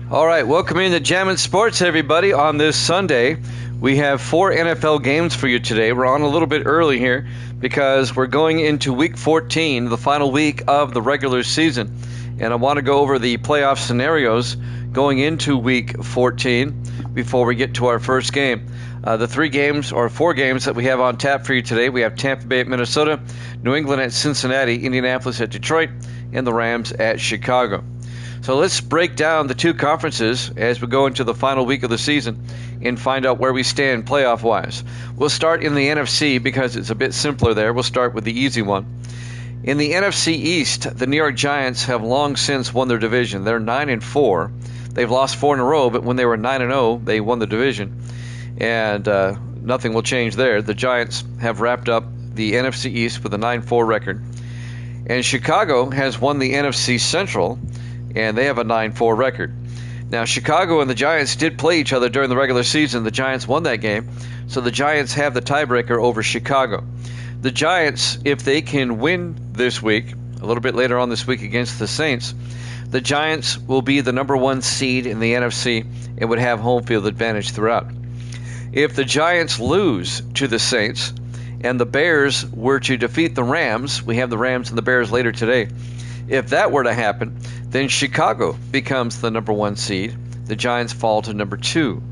All right, welcome into Jammin' Sports, everybody. On this Sunday, we have 4 NFL games for you today. We're on a little bit early here because we're going into Week 14, the final week of the regular season. And I want to go over the playoff scenarios going into Week 14 before we get to our first game. The 4 games that we have on tap for you today, we have Tampa Bay at Minnesota, New England at Cincinnati, Indianapolis at Detroit, and the Rams at Chicago. So let's break down the two conferences as we go into the final week of the season and find out where we stand playoff-wise. We'll start in the NFC because it's a bit simpler there. We'll start with the easy one. In the NFC East, the New York Giants have long since won their division. They're 9-4. They've lost 4 in a row, but when they were 9-0, they won the division. And nothing will change there. The Giants have wrapped up the NFC East with a 9-4 record. And Chicago has won the NFC Central, and they have a 9-4 record. Now, Chicago and the Giants did play each other during the regular season. The Giants won that game, so the Giants have the tiebreaker over Chicago. The Giants, if they can win this week, a little bit later on this week against the Saints, the Giants will be the number 1 seed in the NFC and would have home field advantage throughout. If the Giants lose to the Saints and the Bears were to defeat the Rams, we have the Rams and the Bears later today. If that were to happen, then Chicago becomes the number 1 seed. The Giants fall to number 2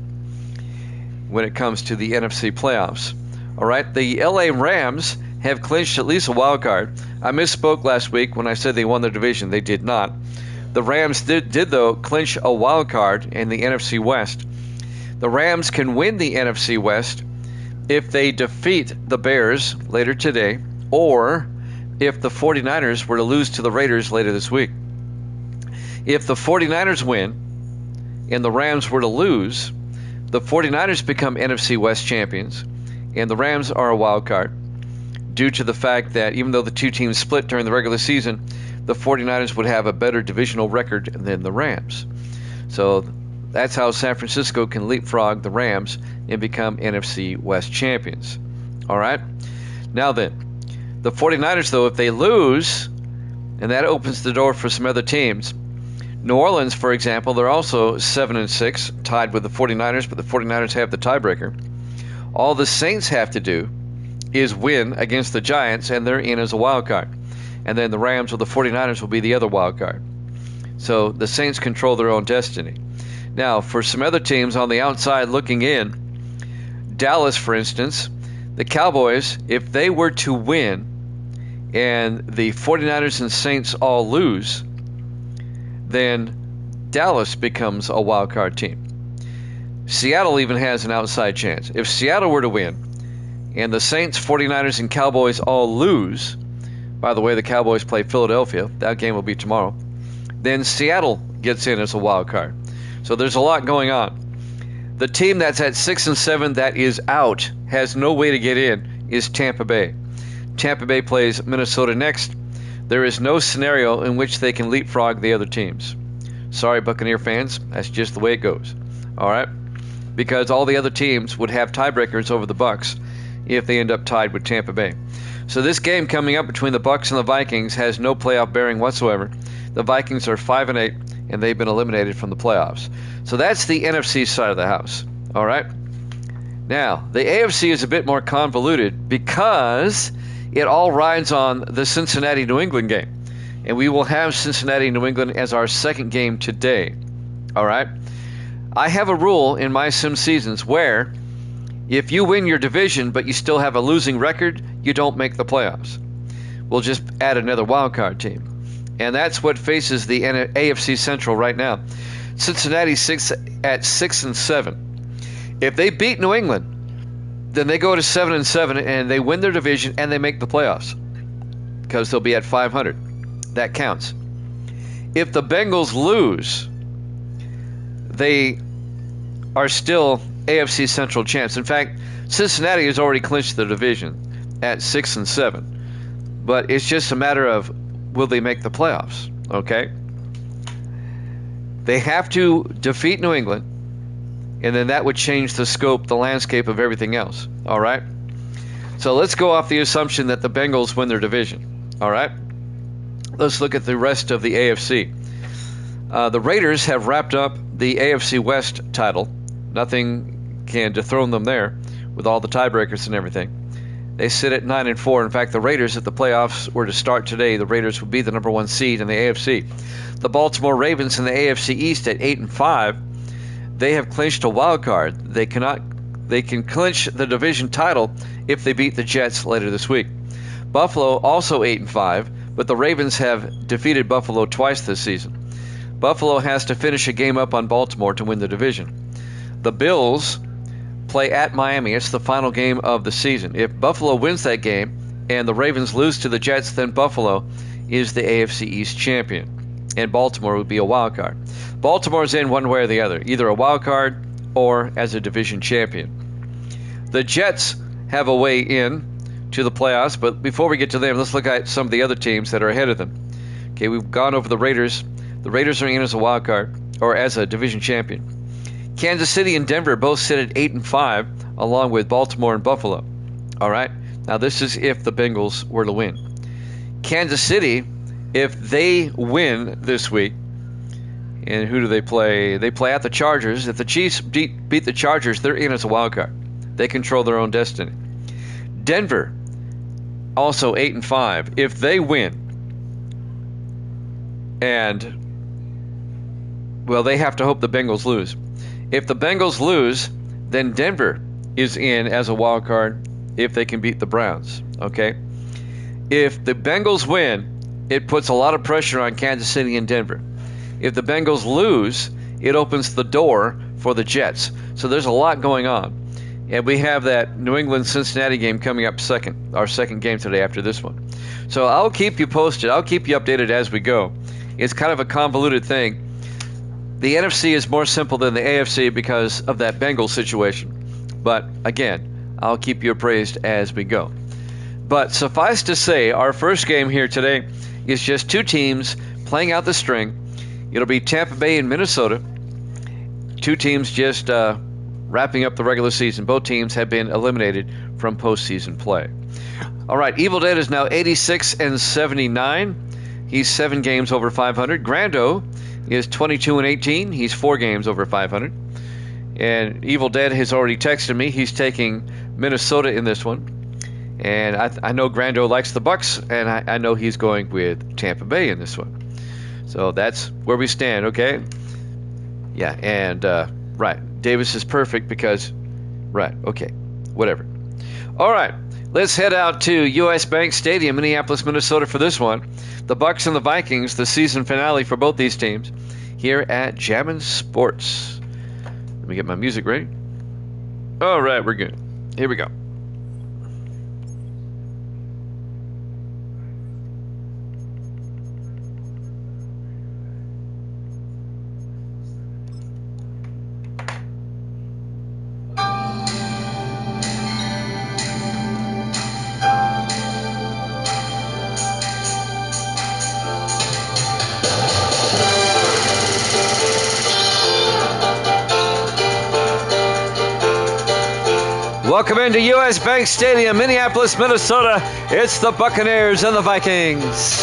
when it comes to the NFC playoffs. All right, the LA Rams have clinched at least a wild card. I misspoke last week when I said they won their division. They did not. The Rams did though, clinch a wild card in the NFC West. The Rams can win the NFC West if they defeat the Bears later today, or if the 49ers were to lose to the Raiders later this week. If the 49ers win and the Rams were to lose, the 49ers become NFC West champions, and the Rams are a wild card due to the fact that even though the two teams split during the regular season, the 49ers would have a better divisional record than the Rams. So that's how San Francisco can leapfrog the Rams and become NFC West champions. All right? Now then, the 49ers, though, if they lose, and that opens the door for some other teams. New Orleans, for example, they're also 7-6, tied with the 49ers, but the 49ers have the tiebreaker. All the Saints have to do is win against the Giants, and they're in as a wild card. And then the Rams or the 49ers will be the other wild card. So the Saints control their own destiny. Now, for some other teams on the outside looking in, Dallas, for instance, the Cowboys, if they were to win and the 49ers and Saints all lose, then Dallas becomes a wild card team. Seattle even has an outside chance. If Seattle were to win and the Saints, 49ers, and Cowboys all lose, by the way, the Cowboys play Philadelphia, that game will be tomorrow, then Seattle gets in as a wild card. So there's a lot going on. The team that's at 6-7 that is out, has no way to get in, is Tampa Bay. Tampa Bay plays Minnesota next. There is no scenario in which they can leapfrog the other teams. Sorry, Buccaneer fans, that's just the way it goes. All right? Because all the other teams would have tiebreakers over the Bucks if they end up tied with Tampa Bay. So this game coming up between the Bucks and the Vikings has no playoff bearing whatsoever. The Vikings are 5-8, and they've been eliminated from the playoffs. So that's the NFC side of the house. All right? Now, the AFC is a bit more convoluted because it all rides on the Cincinnati-New England game. And we will have Cincinnati-New England as our second game today. All right? I have a rule in my sim seasons where if you win your division but you still have a losing record, you don't make the playoffs. We'll just add another wild card team. And that's what faces the AFC Central right now. Cincinnati at 6-7. If they beat New England, then they go to 7-7 and they win their division and they make the playoffs because they'll be at 500. That counts. If the Bengals lose, they are still AFC Central champs. In fact, Cincinnati has already clinched the division at 6-7. But it's just a matter of will they make the playoffs, okay? They have to defeat New England, and then that would change the scope, the landscape of everything else, all right? So let's go off the assumption that the Bengals win their division, all right? Let's look at the rest of the AFC. The Raiders have wrapped up the AFC West title. Nothing can dethrone them there with all the tiebreakers and everything. They sit at 9-4. In fact, the Raiders, if the playoffs were to start today, the Raiders would be the number 1 seed in the AFC. The Baltimore Ravens in the AFC East at 8-5. They have clinched a wild card. They can clinch the division title if they beat the Jets later this week. Buffalo also 8-5, but the Ravens have defeated Buffalo twice this season. Buffalo has to finish a game up on Baltimore to win the division. The Bills play at Miami. It's the final game of the season. If Buffalo wins that game and the Ravens lose to the Jets, then Buffalo is the AFC East champion, and Baltimore would be a wild card. Baltimore's in one way or the other, either a wild card or as a division champion. The Jets have a way in to the playoffs, but before we get to them, let's look at some of the other teams that are ahead of them. Okay, we've gone over the Raiders. The Raiders are in as a wild card or as a division champion. Kansas City and Denver both sit at 8-5, along with Baltimore and Buffalo. All right, now this is if the Bengals were to win. Kansas City, if they win this week, and who do they play? They play at the Chargers. If the Chiefs beat the Chargers, they're in as a wild card. They control their own destiny. Denver, also 8-5. If they win, and, well, they have to hope the Bengals lose. If the Bengals lose, then Denver is in as a wild card if they can beat the Browns, okay? If the Bengals win, it puts a lot of pressure on Kansas City and Denver. If the Bengals lose, it opens the door for the Jets. So there's a lot going on. And we have that New England-Cincinnati game coming up second, our second game today after this one. So I'll keep you posted. I'll keep you updated as we go. It's kind of a convoluted thing. The NFC is more simple than the AFC because of that Bengals situation. But again, I'll keep you appraised as we go. But suffice to say, our first game here today is just two teams playing out the string. It'll be Tampa Bay and Minnesota. Two teams just wrapping up the regular season. Both teams have been eliminated from postseason play. All right, Evil Dead is now 86-79. He's 7 games over 500. Grando is 22-18. He's 4 games over 500. And Evil Dead has already texted me. He's taking Minnesota in this one. And I know Grando likes the Bucks, and I know he's going with Tampa Bay in this one. So that's where we stand, okay? Yeah, and right. Davis is perfect because, right, okay, whatever. All right, let's head out to U.S. Bank Stadium, Minneapolis, Minnesota for this one. The Bucks and the Vikings, the season finale for both these teams here at Jammin' Sports. Let me get my music ready. All right, we're good. Here we go. Welcome into U.S. Bank Stadium, Minneapolis, Minnesota. It's the Buccaneers and the Vikings.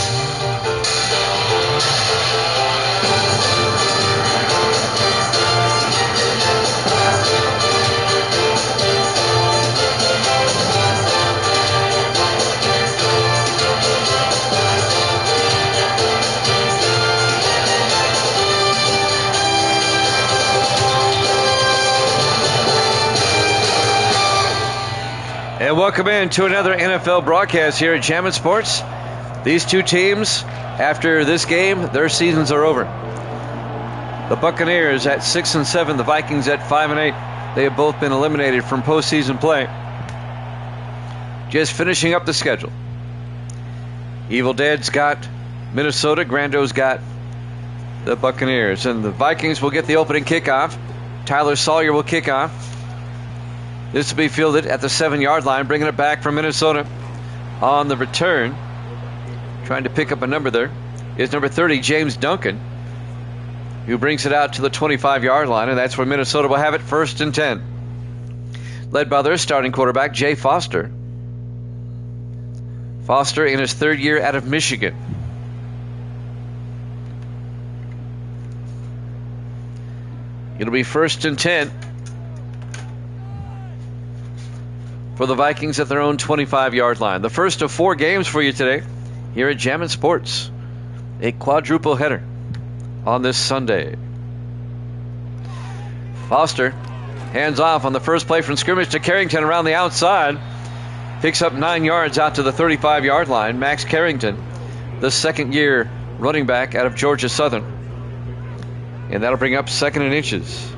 And welcome in to another NFL broadcast here at Jammin' Sports. These two teams, after this game, their seasons are over. The Buccaneers at 6-7, the Vikings at 5-8. They have both been eliminated from postseason play. Just finishing up the schedule. Evil Dead's got Minnesota, Grando's got the Buccaneers. And the Vikings will get the opening kickoff. Tyler Sawyer will kick off. This will be fielded at the 7-yard line, bringing it back from Minnesota on the return. Trying to pick up a number there is number 30, James Duncan, who brings it out to the 25-yard line, and that's where Minnesota will have it, 1st and 10. Led by their starting quarterback, Jay Foster. Foster in his 3rd year out of Michigan. It'll be 1st and 10 for the Vikings at their own 25-yard line. The first of 4 games for you today here at Jammin' Sports. A quadruple header on this Sunday. Foster hands off on the first play from scrimmage to Carrington around the outside. Picks up 9 yards out to the 35-yard line. Max Carrington, the second-year running back out of Georgia Southern. And that'll bring up 2nd and inches.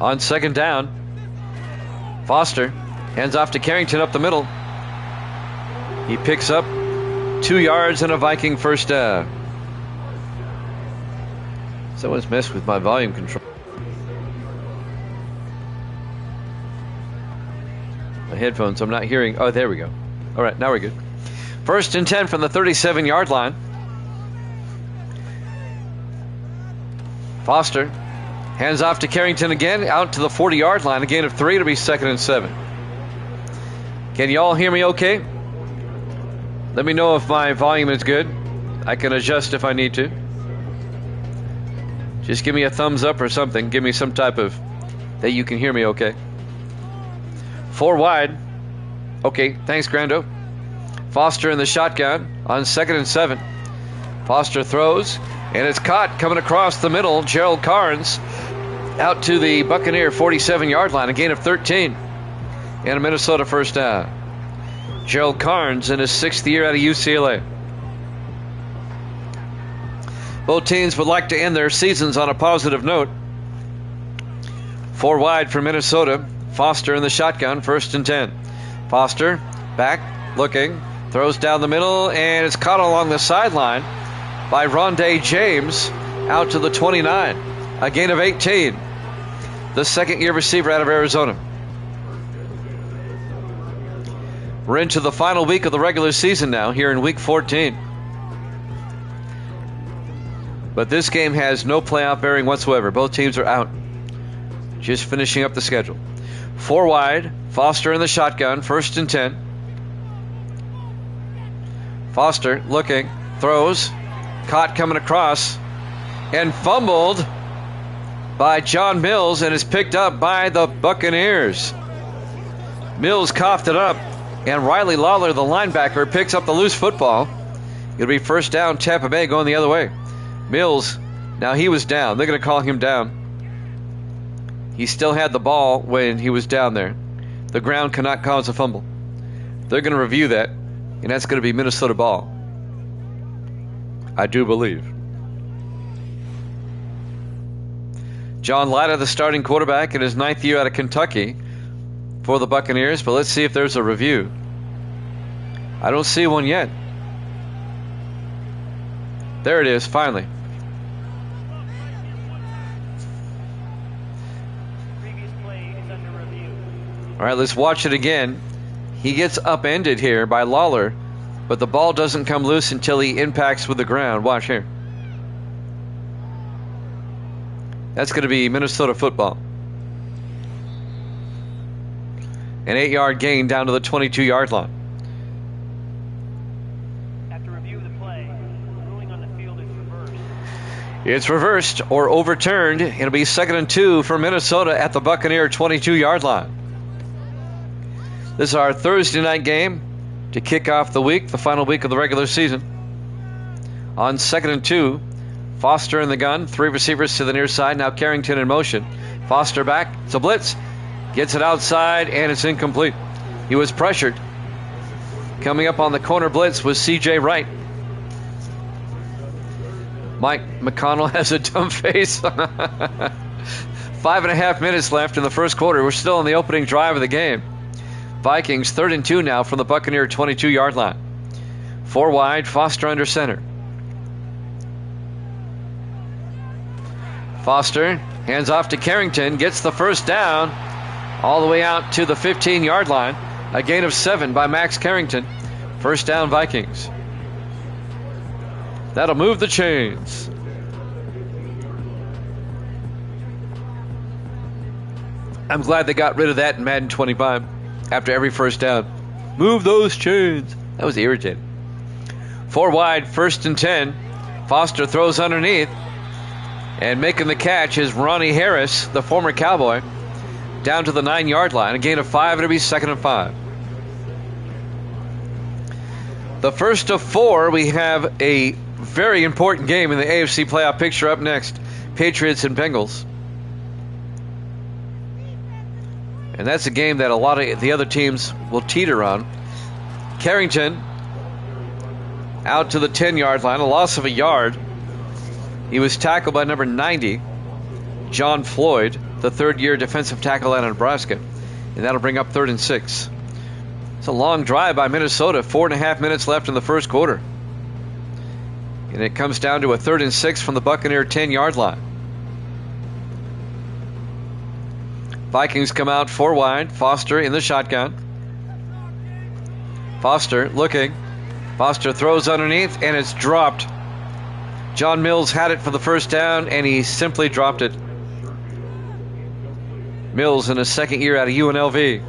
On 2nd down, Foster hands off to Carrington up the middle. He picks up 2 yards and a Viking first down. Someone's messed with my volume control. My headphones, I'm not hearing. Oh, there we go. All right, now we're good. 1st and 10 from the 37-yard line. Foster hands off to Carrington again, out to the 40-yard line. A gain of 3 to be 2nd and 7. Can you all hear me okay? Let me know if my volume is good. I can adjust if I need to. Just give me a thumbs up or something. Give me some type of that you can hear me okay. 4 wide. Okay, thanks, Grando. Foster in the shotgun on 2nd and 7. Foster throws, and it's caught coming across the middle. Gerald Carnes out to the Buccaneer 47-yard line, a gain of 13, and a Minnesota first down. Gerald Carnes in his 6th year out of UCLA. Both teams would like to end their seasons on a positive note. 4 wide for Minnesota. Foster in the shotgun, 1st and 10. Foster back, looking, throws down the middle, and it's caught along the sideline by Rondé James out to the 29. A gain of 18. The 2nd-year receiver out of Arizona. We're into the final week of the regular season now, here in week 14. But this game has no playoff bearing whatsoever. Both teams are out. Just finishing up the schedule. 4 wide. Foster in the shotgun, 1st and 10. Foster looking, throws, caught coming across, and fumbled by John Mills, and is picked up by the Buccaneers. Mills coughed it up, and Riley Lawler, the linebacker, picks up the loose football. It'll be 1st down, Tampa Bay going the other way. Mills, now he was down. They're going to call him down. He still had the ball when he was down there. The ground cannot cause a fumble. They're going to review that, and that's going to be Minnesota ball, I do believe. John Latta, the starting quarterback in his 9th year out of Kentucky for the Buccaneers, but let's see if there's a review. I don't see one yet. There it is, finally. All right, let's watch it again. He gets upended here by Lawler, but the ball doesn't come loose until he impacts with the ground. Watch here. That's going to be Minnesota football. An 8-yard gain down to the 22-yard line. After review of the play, the ruling on the field is reversed. It's reversed or overturned. It'll be 2nd and 2 for Minnesota at the Buccaneer 22-yard line. This is our Thursday night game to kick off the week, the final week of the regular season. On 2nd and 2, Foster in the gun, 3 receivers to the near side. Now Carrington in motion. Foster back. It's a blitz. Gets it outside, and it's incomplete. He was pressured. Coming up on the corner blitz was C.J. Wright. Mike McConnell has a dumb face. 5.5 minutes left in the first quarter. We're still in the opening drive of the game. Vikings 3rd and 2 now from the Buccaneer 22-yard line. 4 wide, Foster under center. Foster hands off to Carrington, gets the first down all the way out to the 15-yard line. A gain of 7 by Max Carrington. First down, Vikings. That'll move the chains. I'm glad they got rid of that in Madden 25. after every first down. Move those chains. That was irritating. 4 wide, 1st and 10. Foster throws underneath. And making the catch is Ronnie Harris, the former Cowboy, down to the 9-yard line. A gain of 5. It'll be 2nd and 5. The first of 4, we have a very important game in the AFC playoff picture up next. Patriots and Bengals. And that's a game that a lot of the other teams will teeter on. Carrington out to the 10-yard line, a loss of a yard. He was tackled by number 90, John Floyd, the third-year defensive tackle out of Nebraska. And that'll bring up 3rd and 6. It's a long drive by Minnesota, 4.5 minutes left in the first quarter. And it comes down to a 3rd and 6 from the Buccaneer 10-yard line. Vikings come out 4 wide. Foster in the shotgun. Foster looking. Foster throws underneath, and it's dropped. John Mills had it for the first down, and he simply dropped it. Mills in his second year out of UNLV.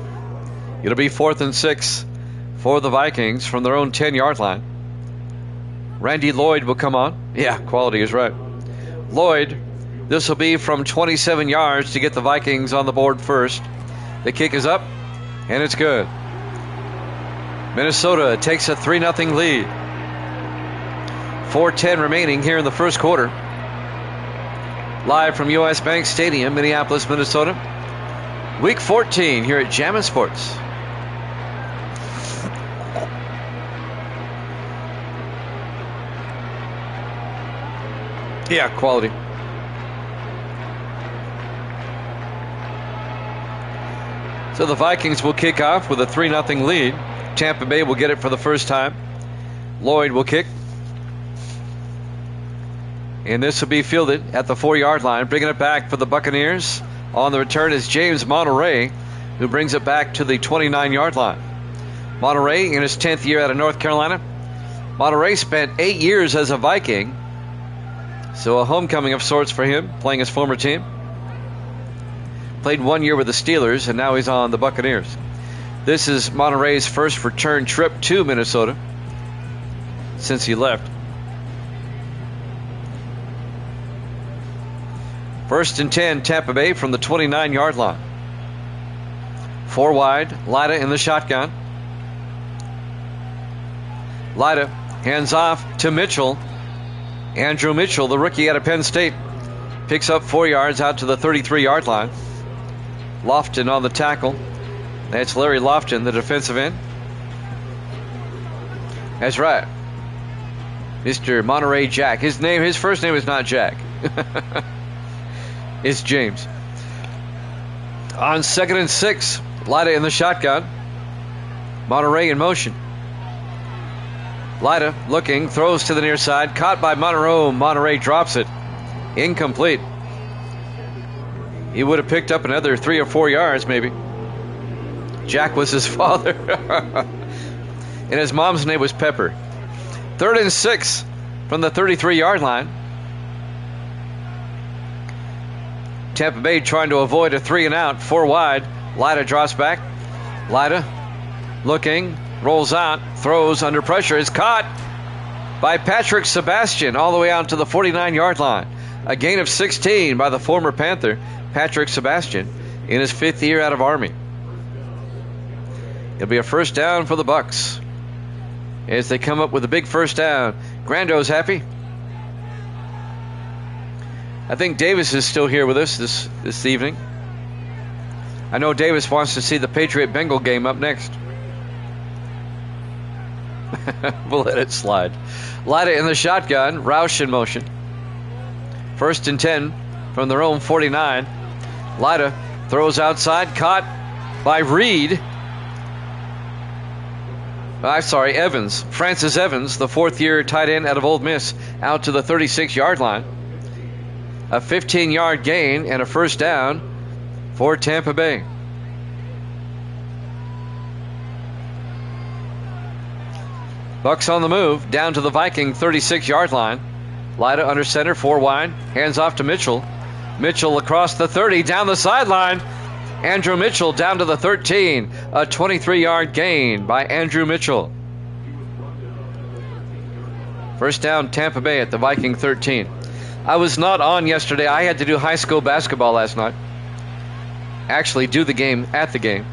It'll be 4th and 6 for the Vikings from their own 10-yard line. Randy Lloyd will come on. Yeah, quality is right. Lloyd, this will be from 27 yards to get the Vikings on the board first. The kick is up, and it's good. Minnesota takes a 3-0 lead. 4:10 remaining here in the first quarter. Live from US Bank Stadium, Minneapolis, Minnesota. Week 14 here at Jammin' Sports. Yeah, quality. So the Vikings will kick off with a 3-0 lead. Tampa Bay will get it for the first time. Lloyd will kick. And this will be fielded at the 4-yard line. Bringing it back for the Buccaneers. On the return is James Monterey, who brings it back to the 29-yard line. Monterey in his 10th year out of North Carolina. Monterey spent 8 years as a Viking. So a homecoming of sorts for him, playing his former team. Played 1 year with the Steelers, and now he's on the Buccaneers. This is Monterey's first return trip to Minnesota since he left. 1st and 10, Tampa Bay from the 29-yard line. 4 wide, Lida in the shotgun. Lida hands off to Mitchell. Andrew Mitchell, the rookie out of Penn State, picks up 4 yards out to the 33-yard line. Lofton on the tackle. That's Larry Lofton, the defensive end. That's right. Mr. Monterey Jack. His first name is not Jack. It's James. On 2nd and 6, Lida in the shotgun. Monterey in motion. Lida looking, throws to the near side, caught by Monroe. Monterey drops it. Incomplete. He would have picked up another 3 or 4 yards maybe. Jack was his father. And his mom's name was Pepper. 3rd and 6 from the 33-yard line. Tampa Bay trying to avoid a 3 and out. 4 wide. Lida drops back. Lida looking, rolls out, throws under pressure. Is caught by Patrick Sebastian all the way out to the 49-yard line. A gain of 16 by the former Panther, Patrick Sebastian, in his 5th year out of Army. It'll be a first down for the Bucs as they come up with a big first down. Grando's happy. I think Davis is still here with us this evening. I know Davis wants to see the Patriot-Bengal game up next. We'll let it slide. Lida in the shotgun. Roush in motion. 1st and 10 from their own 49. Lida throws outside. Caught by Reed. Evans. Francis Evans, the 4th-year tight end out of Ole Miss, out to the 36-yard line. A 15-yard gain and a first down for Tampa Bay. Bucs on the move, down to the Viking 36-yard line. Lida under center, 4 wide, hands off to Mitchell. Mitchell across the 30, down the sideline. Andrew Mitchell down to the 13. A 23-yard gain by Andrew Mitchell. First down, Tampa Bay at the Viking 13. I was not on yesterday. I had to do high school basketball last night. Actually do the game at the game.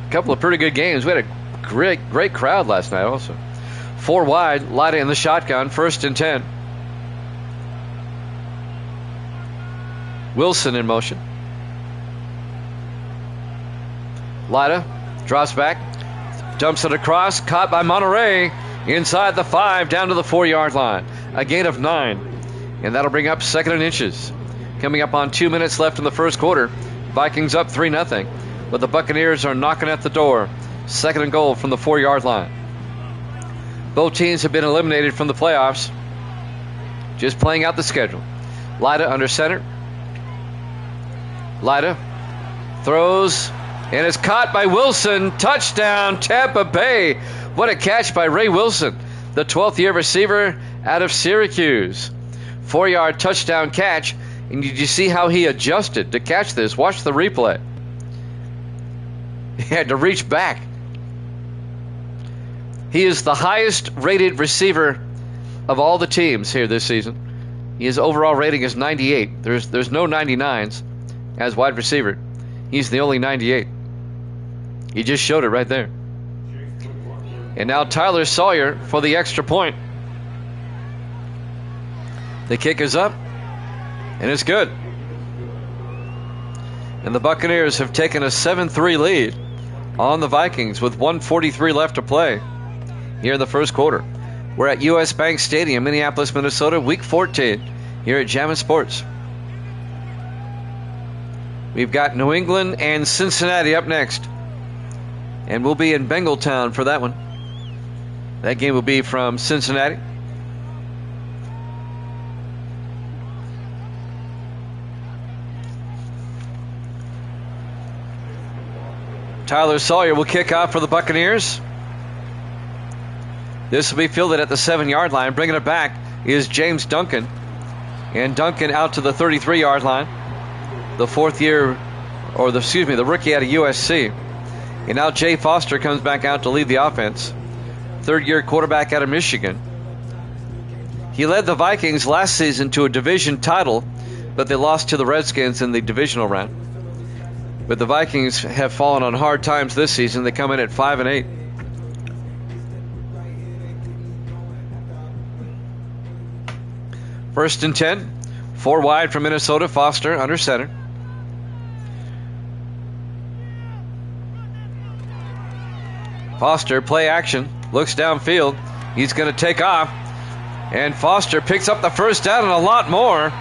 A couple of pretty good games. We had a great crowd last night also. 4 wide, Lida in the shotgun, 1st and 10. Wilson in motion. Lida drops back, dumps it across, caught by Monterey inside the 5, down to the 4-yard line. A gain of 9, and that'll bring up 2nd and inches. Coming up on 2 minutes left in the first quarter. Vikings up 3-0, but the Buccaneers are knocking at the door. 2nd and goal from the 4-yard line. Both teams have been eliminated from the playoffs. Just playing out the schedule. Lida under center. Lida throws, and it's caught by Wilson. Touchdown, Tampa Bay. What a catch by Ray Wilson, the 12th-year receiver out of Syracuse. 4-yard touchdown catch. And did you see how he adjusted to catch this? Watch the replay. He had to reach back. He is the highest-rated receiver of all the teams here this season. His overall rating is 98. There's no 99s as wide receiver. He's the only 98. He just showed it right there. And now Tyler Sawyer for the extra point. The kick is up, and it's good. And the Buccaneers have taken a 7-3 lead on the Vikings with 1:43 left to play here in the first quarter. We're at U.S. Bank Stadium, Minneapolis, Minnesota, Week 14 here at Jammin' Sports. We've got New England and Cincinnati up next. And we'll be in Bengaltown for that one. That game will be from Cincinnati. Tyler Sawyer will kick off for the Buccaneers. This will be fielded at the 7-yard line. Bringing it back is James Duncan. And Duncan out to the 33-yard line. The the rookie out of USC. And now Jay Foster comes back out to lead the offense. 3rd-year quarterback out of Michigan. He led the Vikings last season to a division title, but they lost to the Redskins in the divisional round. But the Vikings have fallen on hard times this season. They come in at 5-8. First and 10. 4 wide from Minnesota. Foster under center. Foster, play action, looks downfield. He's going to take off. And Foster picks up the first down and a lot more.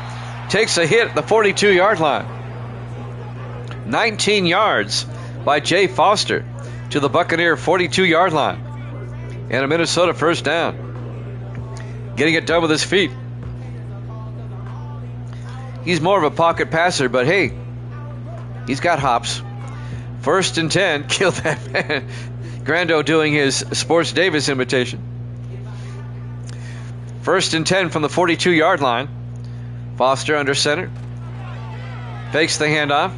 Takes a hit at the 42-yard line. 19 yards by Jay Foster to the Buccaneer 42-yard line. And a Minnesota first down. Getting it done with his feet. He's more of a pocket passer, but hey, he's got hops. First and 10. Kill that man. Grando doing his Sports Davis imitation. First and 10 from the 42-yard line. Foster under center. Fakes the handoff.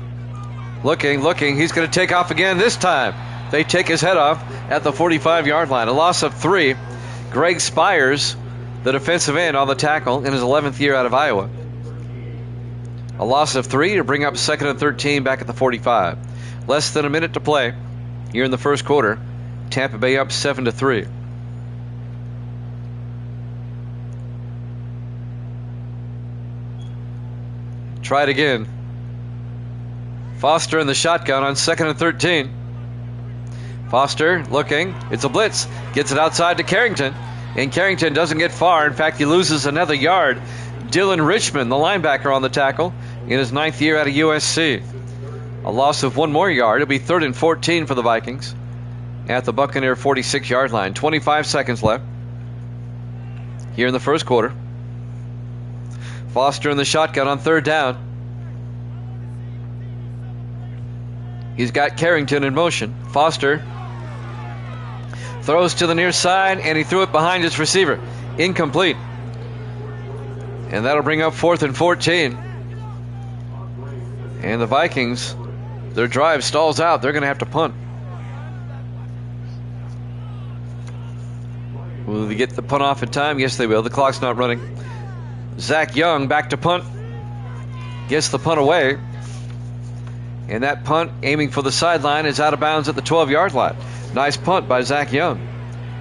Looking. He's going to take off again this time. They take his head off at the 45-yard line. A loss of 3. Greg Spires, the defensive end, on the tackle in his 11th year out of Iowa. A loss of 3 to bring up 2nd and 13 back at the 45. Less than a minute to play here in the first quarter. Tampa Bay up 7-3. Try it again. Foster in the shotgun on 2nd and 13. Foster looking. It's a blitz. Gets it outside to Carrington. And Carrington doesn't get far. In fact, he loses another yard. Dylan Richmond, the linebacker, on the tackle in his 9th year out of USC. A loss of 1 more yard. It'll be 3rd and 14 for the Vikings at the Buccaneer 46-yard line. 25 seconds left here in the first quarter. Foster in the shotgun on 3rd down. He's got Carrington in motion. Foster throws to the near side, and he threw it behind his receiver. Incomplete. And that'll bring up 4th and 14. And the Vikings, their drive stalls out. They're going to have to punt. Will they get the punt off in time? Yes, they will. The clock's not running. Zach Young back to punt. Gets the punt away. And that punt, aiming for the sideline, is out of bounds at the 12-yard line. Nice punt by Zach Young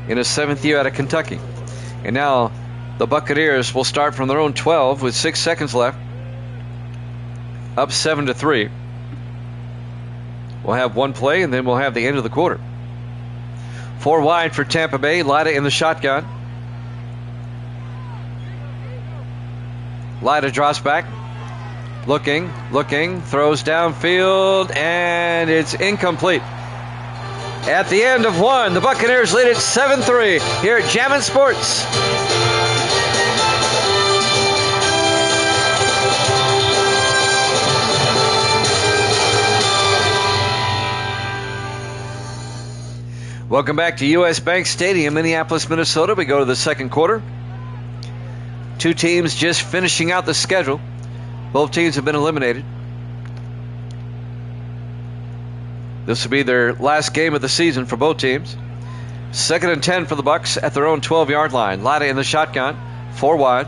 in his 7th year out of Kentucky. And now the Buccaneers will start from their own 12 with 6 seconds left. Up 7-3. We'll have one play, and then we'll have the end of the quarter. 4 wide for Tampa Bay. Lyda in the shotgun. Lyda drops back. Looking, throws downfield, and it's incomplete. At the end of one, the Buccaneers lead it 7-3 here at Jammin' Sports. Welcome back to U.S. Bank Stadium, Minneapolis, Minnesota. We go to the second quarter. Two teams just finishing out the schedule. Both teams have been eliminated. This will be their last game of the season for both teams. 2nd and 10 for the Bucs at their own 12-yard line. Lyda in the shotgun, 4 wide.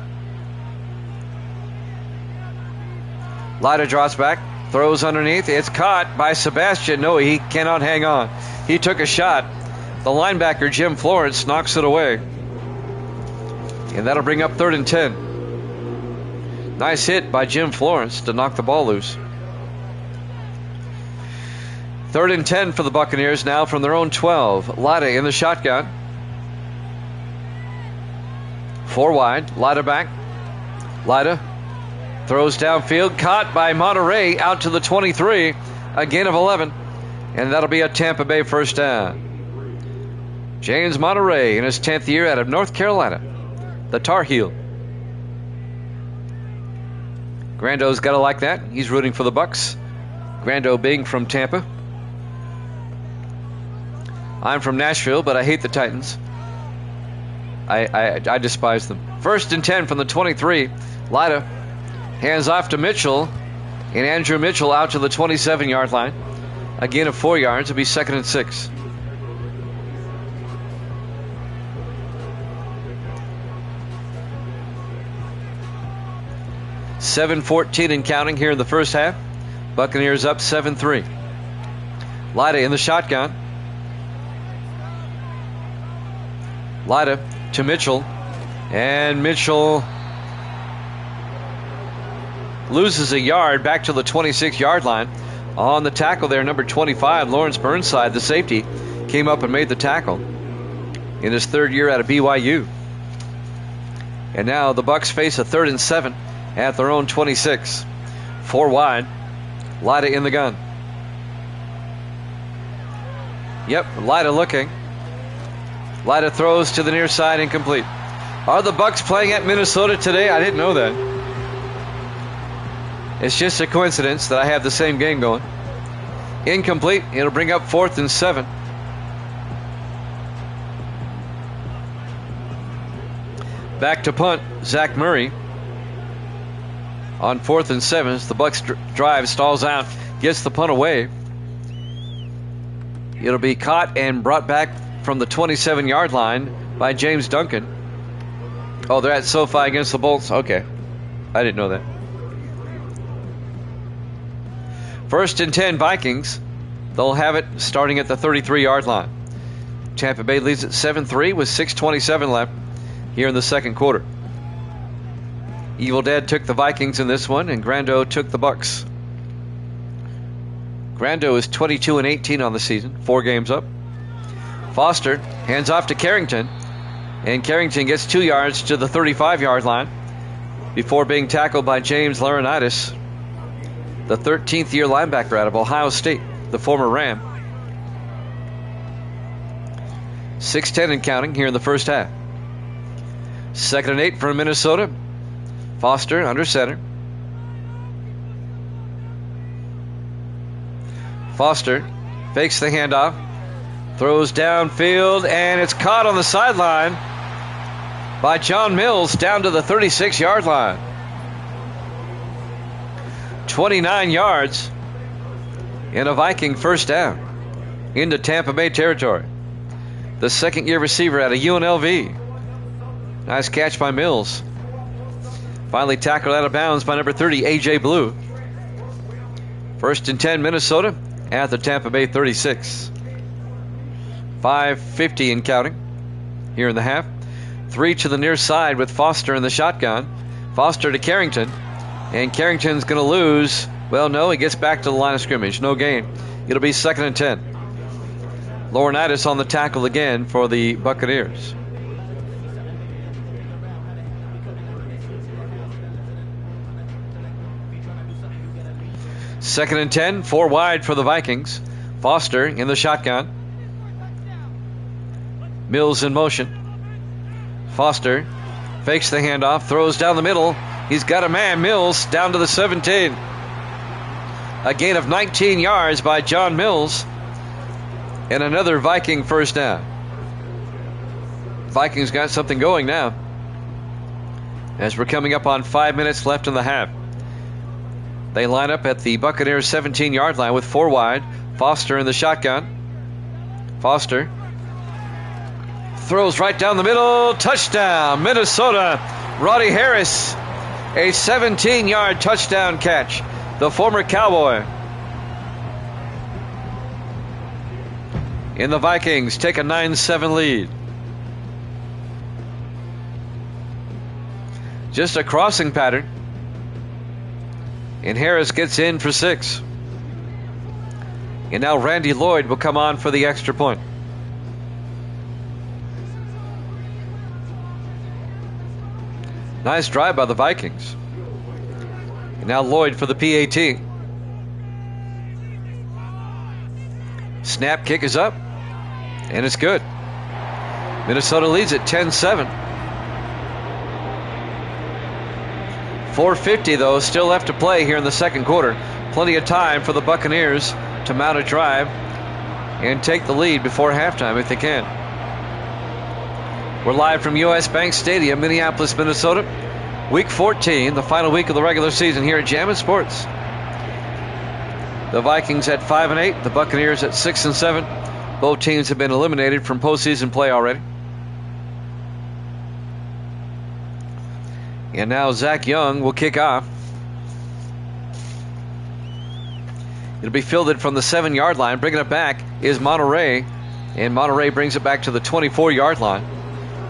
Lyda drops back, throws underneath. It's caught by Sebastian. No, he cannot hang on. He took a shot. The linebacker, Jim Florence, knocks it away. And that'll bring up 3rd and 10. Nice hit by Jim Florence to knock the ball loose. 3rd and 10 for the Buccaneers now from their own 12. Lyda in the shotgun. 4 wide. Lyda back. Lyda throws downfield. Caught by Monterey out to the 23. A gain of 11. And that'll be a Tampa Bay first down. James Monterey in his 10th year out of North Carolina. The Tar Heel. Grando's got to like that. He's rooting for the Bucs. Grando being from Tampa. I'm from Nashville, but I hate the Titans. I despise them. 1st and 10 from the 23. Lyda hands off to Mitchell. And Andrew Mitchell out to the 27-yard line. A gain of 4 yards. It'll be 2nd and 6. .7:14 and counting here in the first half. Buccaneers up 7-3. Lyda in the shotgun. Lyda to Mitchell. And Mitchell loses a yard back to the 26-yard line. On the tackle there, number 25, Lawrence Burnside, the safety, came up and made the tackle in his 3rd year out of BYU. And now the Bucs face a 3rd and 7 at their own 26. 4 wide. Lyda in the gun. Yep, Lyda looking. Lyda throws to the near side, incomplete. Are the Bucs playing at Minnesota today? I didn't know that. It's just a coincidence that I have the same game going. Incomplete. It'll bring up 4th and 7. Back to punt, Zach Murray. On 4th and 7, the Bucs drive stalls out, gets the punt away. It'll be caught and brought back from the 27-yard line by James Duncan. Oh, they're at SoFi against the Bolts? Okay. I didn't know that. 1st and 10 Vikings. They'll have it starting at the 33-yard line. Tampa Bay leads at 7-3 with 6:27 left here in the second quarter. Evil Dead took the Vikings in this one, and Grando took the Bucs. Grando is 22-18 on the season, 4 games up. Foster hands off to Carrington, and Carrington gets 2 yards to the 35-yard line before being tackled by James Laurinaitis, the 13th year linebacker out of Ohio State, the former Ram. 6:10 and counting here in the first half. 2nd and 8 for Minnesota. Foster under center. Foster fakes the handoff, throws downfield, and it's caught on the sideline by John Mills down to the 36-yard line. 29 yards and a Viking first down into Tampa Bay territory. The second-year receiver out of UNLV. Nice catch by Mills. Finally tackled out of bounds by number 30, A.J. Blue. 1st and 10, Minnesota at the Tampa Bay 36. 5:50 and counting here in the half. 3 to the near side with Foster in the shotgun. Foster to Carrington. And Carrington's going to lose. Well, no, he gets back to the line of scrimmage. No gain. It'll be 2nd and 10. Laurinaitis on the tackle again for the Buccaneers. Second and 10, 4 wide for the Vikings. Foster in the shotgun. Mills in motion. Foster fakes the handoff, throws down the middle. He's got a man, Mills, down to the 17. A gain of 19 yards by John Mills. And another Viking first down. Vikings got something going now, as we're coming up on 5 minutes left in the half. They line up at the Buccaneers 17-yard line with 4 wide. Foster in the shotgun. Foster throws right down the middle. Touchdown, Minnesota. Roddy Harris, a 17-yard touchdown catch. The former Cowboy. And the Vikings take a 9-7 lead. Just a crossing pattern. And Harris gets in for 6. And now Randy Lloyd will come on for the extra point. Nice drive by the Vikings. And now Lloyd for the PAT. Snap kick is up. And it's good. Minnesota leads it 10-7. 4:50 though, still left to play here in the second quarter. Plenty of time for the Buccaneers to mount a drive and take the lead before halftime if they can. We're live from US Bank Stadium, Minneapolis, Minnesota. Week 14, the final week of the regular season here at Jammin' Sports. The Vikings at 5-8, the Buccaneers at 6-7. Both teams have been eliminated from postseason play already. And now Zach Young will kick off. It'll be fielded from the 7-yard line. Bringing it back is Monterey. And Monterey brings it back to the 24-yard line.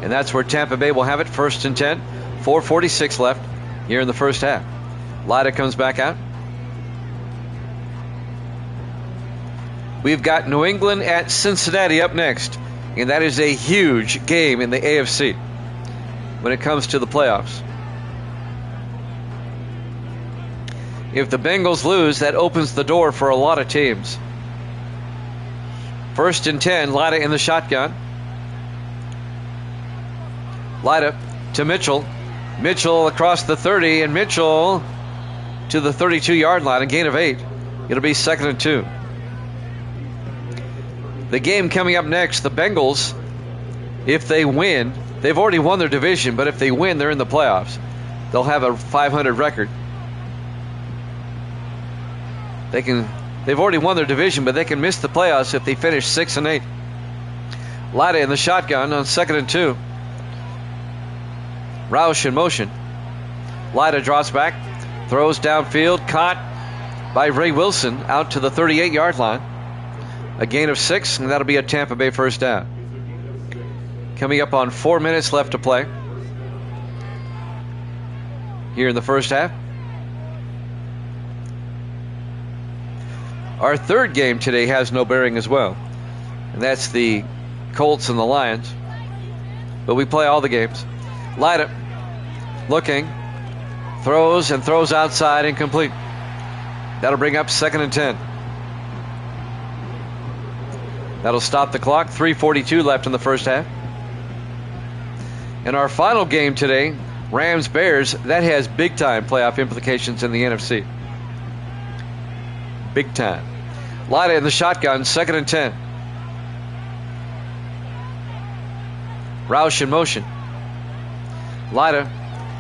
And that's where Tampa Bay will have it. 1st and 10. 4:46 left here in the first half. Lyda comes back out. We've got New England at Cincinnati up next. And that is a huge game in the AFC when it comes to the playoffs. If the Bengals lose, that opens the door for a lot of teams. 1st and 10, Lyda in the shotgun. Lyda to Mitchell. Mitchell across the 30, and Mitchell to the 32-yard line, a gain of 8. It'll be 2nd and 2. The game coming up next, the Bengals, if they win, they've already won their division, but if they win, they're in the playoffs. They'll have a 500 record. They've already won their division, but they can miss the playoffs if they finish 6-8. Lyda in the shotgun on 2nd and 2. Roush in motion. Lyda drops back, throws downfield, caught by Ray Wilson out to the 38-yard line. A gain of 6, and that'll be a Tampa Bay first down. Coming up on 4 minutes left to play here in the first half. Our third game today has no bearing as well, and that's the Colts and the Lions. But we play all the games. Lyda looking, throws outside, incomplete. That'll bring up 2nd and 10. That'll stop the clock. 3:42 left in the first half. And our final game today, Rams-Bears, that has big-time playoff implications in the NFC. Big time. Lyda in the shotgun, 2nd and 10. Roush in motion. Lyda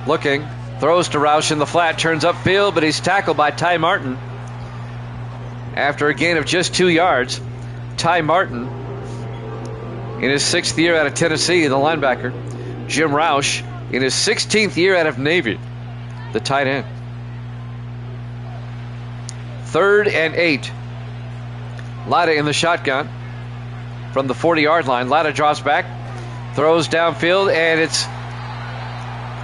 looking, Throws to Roush in the flat, turns upfield, but he's tackled by Ty Martin. After a gain of just 2 yards, Ty Martin, in his 6th year out of Tennessee, the linebacker. Jim Roush, in his 16th year out of Navy, the tight end. 3rd and 8. Latta in the shotgun from the 40-yard line. Latta drops back, throws downfield, and it's,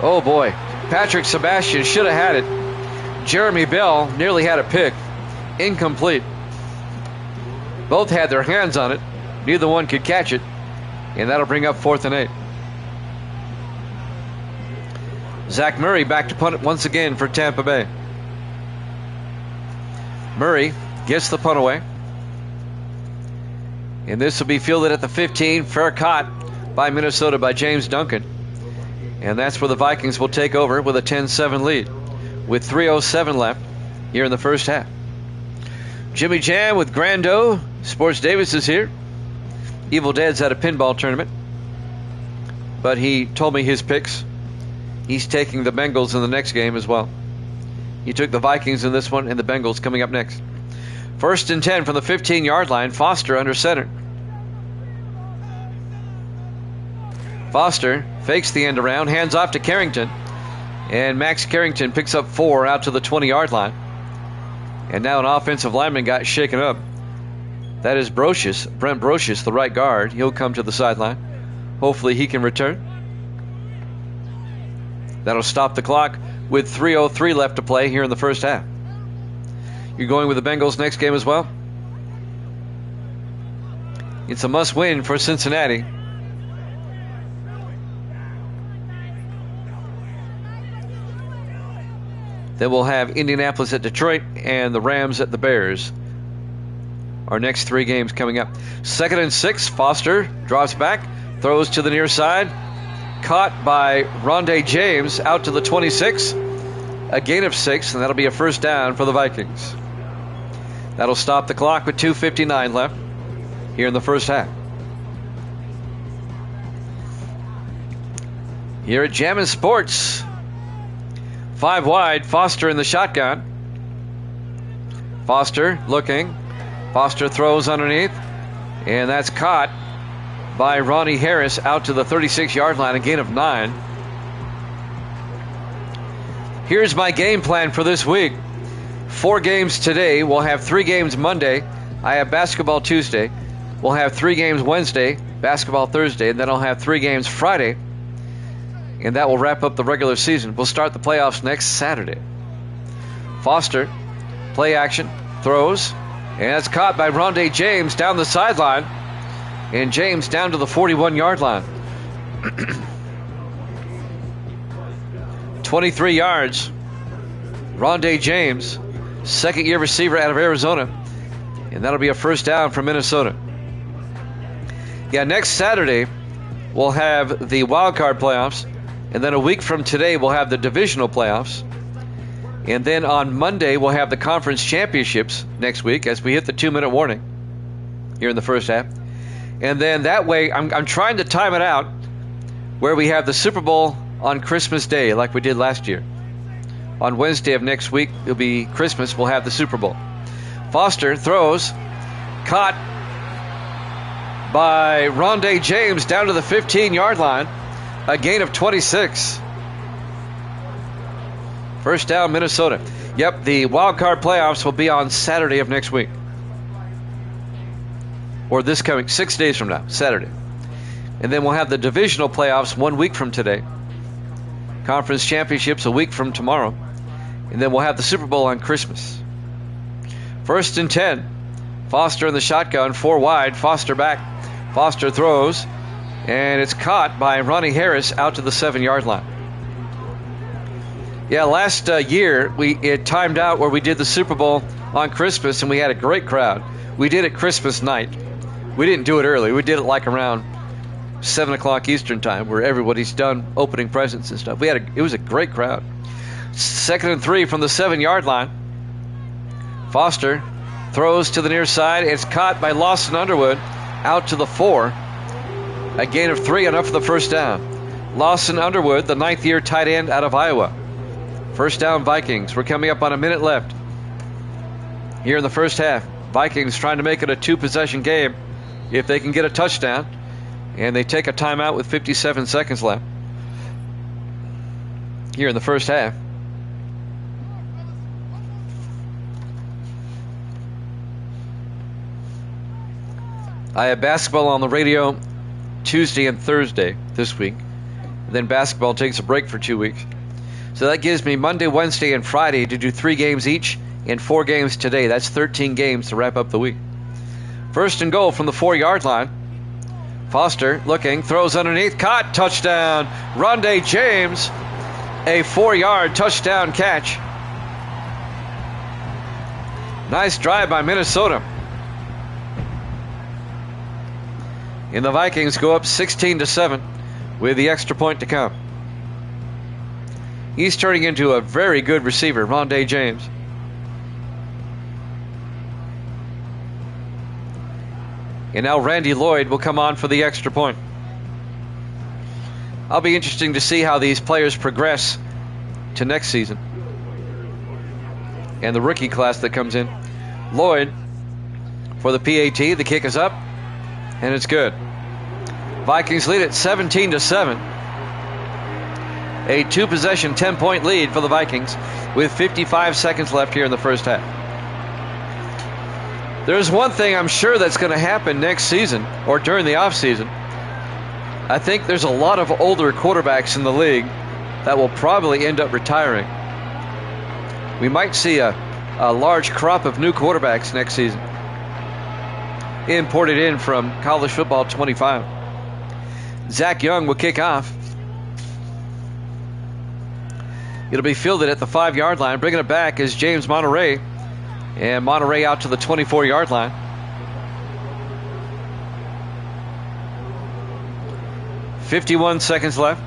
oh boy, Patrick Sebastian should have had it. Jeremy Bell nearly had a pick. Incomplete. Both had their hands on it. Neither one could catch it. And that'll bring up 4th and 8. Zach Murray back to punt it once again for Tampa Bay. Murray gets the punt away. And this will be fielded at the 15. Fair caught by Minnesota by James Duncan. And that's where the Vikings will take over with a 10-7 lead with 3:07 left here in the first half. Jimmy Jam with Grando. Sports Davis is here. Evil Dead's at a pinball tournament, but he told me his picks. He's taking the Bengals in the next game as well. He took the Vikings in this one and the Bengals coming up next. 1st and 10 from the 15-yard line. Foster under center. Foster fakes the end around, hands off to Carrington, and Max Carrington picks up 4 out to the 20-yard line. And now an offensive lineman got shaken up. That is Brocious, Brent Brocious, the right guard. He'll come to the sideline. Hopefully he can return. That'll stop the clock with 3:03 left to play here in the first half. You're going with the Bengals next game as well? It's a must-win for Cincinnati. Then we'll have Indianapolis at Detroit and the Rams at the Bears. Our next 3 games coming up. 2nd and 6. Foster drops back, throws to the near side. Caught by Rondé James out to the 26. A gain of 6, and that'll be a first down for the Vikings. That'll stop the clock with 2:59 left here in the first half. Here at Jammin' Sports. 5 wide, Foster in the shotgun. Foster looking. Foster throws underneath, and that's caught by Ronnie Harris out to the 36-yard line, a gain of 9. Here's my game plan for this week. 4 games today. We'll have 3 games Monday. I have basketball Tuesday. We'll have 3 games Wednesday, basketball Thursday, and then I'll have 3 games Friday. And that will wrap up the regular season. We'll start the playoffs next Saturday. Foster, play action, throws, and it's caught by Rondé James down the sideline. And James down to the 41-yard line. 23 yards. Rondé James, 2nd-year receiver out of Arizona. And that'll be a first down for Minnesota. Yeah, next Saturday, we'll have the wild card playoffs. And then a week from today, we'll have the divisional playoffs. And then on Monday, we'll have the conference championships next week as we hit the 2-minute warning here in the first half. And then that way, I'm trying to time it out where we have the Super Bowl on Christmas Day like we did last year. On Wednesday of next week, it'll be Christmas, we'll have the Super Bowl. Foster throws, caught by Rondé James down to the 15-yard line. A gain of 26. First down, Minnesota. Yep, the wild card playoffs will be on Saturday of next week. Or this coming 6 days from now, Saturday. And then we'll have the divisional playoffs 1 week from today. Conference championships a week from tomorrow. And then we'll have the Super Bowl on Christmas. 1st and 10. Foster in the shotgun, 4 wide. Foster back. Foster throws. And it's caught by Ronnie Harris out to the 7-yard line. Yeah, last year it timed out where we did the Super Bowl on Christmas, and we had a great crowd. We did it Christmas night. We didn't do it early. We did it like around 7 o'clock Eastern time, where everybody's done opening presents and stuff. It was a great crowd. 2nd and 3 from the 7-yard line. Foster throws to the near side. It's caught by Lawson Underwood out to the 4. A gain of 3, enough for the first down. Lawson Underwood, the 9th-year tight end out of Iowa. First down, Vikings. We're coming up on a minute left here in the first half. Vikings trying to make it a 2-possession game if they can get a touchdown. And they take a timeout with 57 seconds left here in the first half. I have basketball on the radio Tuesday and Thursday this week. Then basketball takes a break for 2 weeks. So that gives me Monday, Wednesday, and Friday to do 3 games each and 4 games today. That's 13 games to wrap up the week. First and goal from the 4-yard line. Foster looking, throws underneath, caught, touchdown. Rondé James, a 4-yard touchdown catch. Nice drive by Minnesota. And the Vikings go up 16-7 with the extra point to come. He's turning into a very good receiver, Rondé James. And now Randy Lloyd will come on for the extra point. I'll be interesting to see how these players progress to next season. And the rookie class that comes in. Lloyd for the PAT. The kick is up. And it's good. Vikings lead it 17-7. A 2-possession, 10-point lead for the Vikings with 55 seconds left here in the first half. There's one thing I'm sure that's going to happen next season or during the offseason. I think there's a lot of older quarterbacks in the league that will probably end up retiring. We might see a large crop of new quarterbacks next season, imported in from College Football 25. Zach Young will kick off. It'll be fielded at the 5-yard line. Bringing it back is James Monterey. And Monterey out to the 24-yard line. .51 seconds left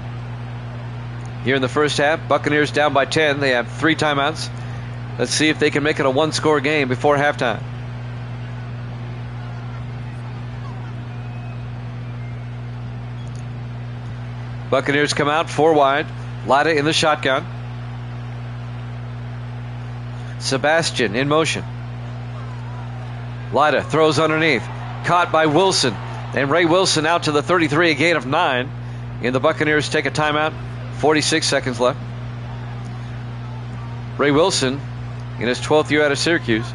here in the first half. Buccaneers down by 10. They have 3 timeouts. Let's see if they can make it a 1-score game before halftime. Buccaneers come out 4 wide. Lida in the shotgun. Sebastian in motion. Lida throws underneath. Caught by Wilson. And Ray Wilson out to the 33, a gain of 9. And the Buccaneers take a timeout. 46 seconds left. Ray Wilson in his 12th year out of Syracuse.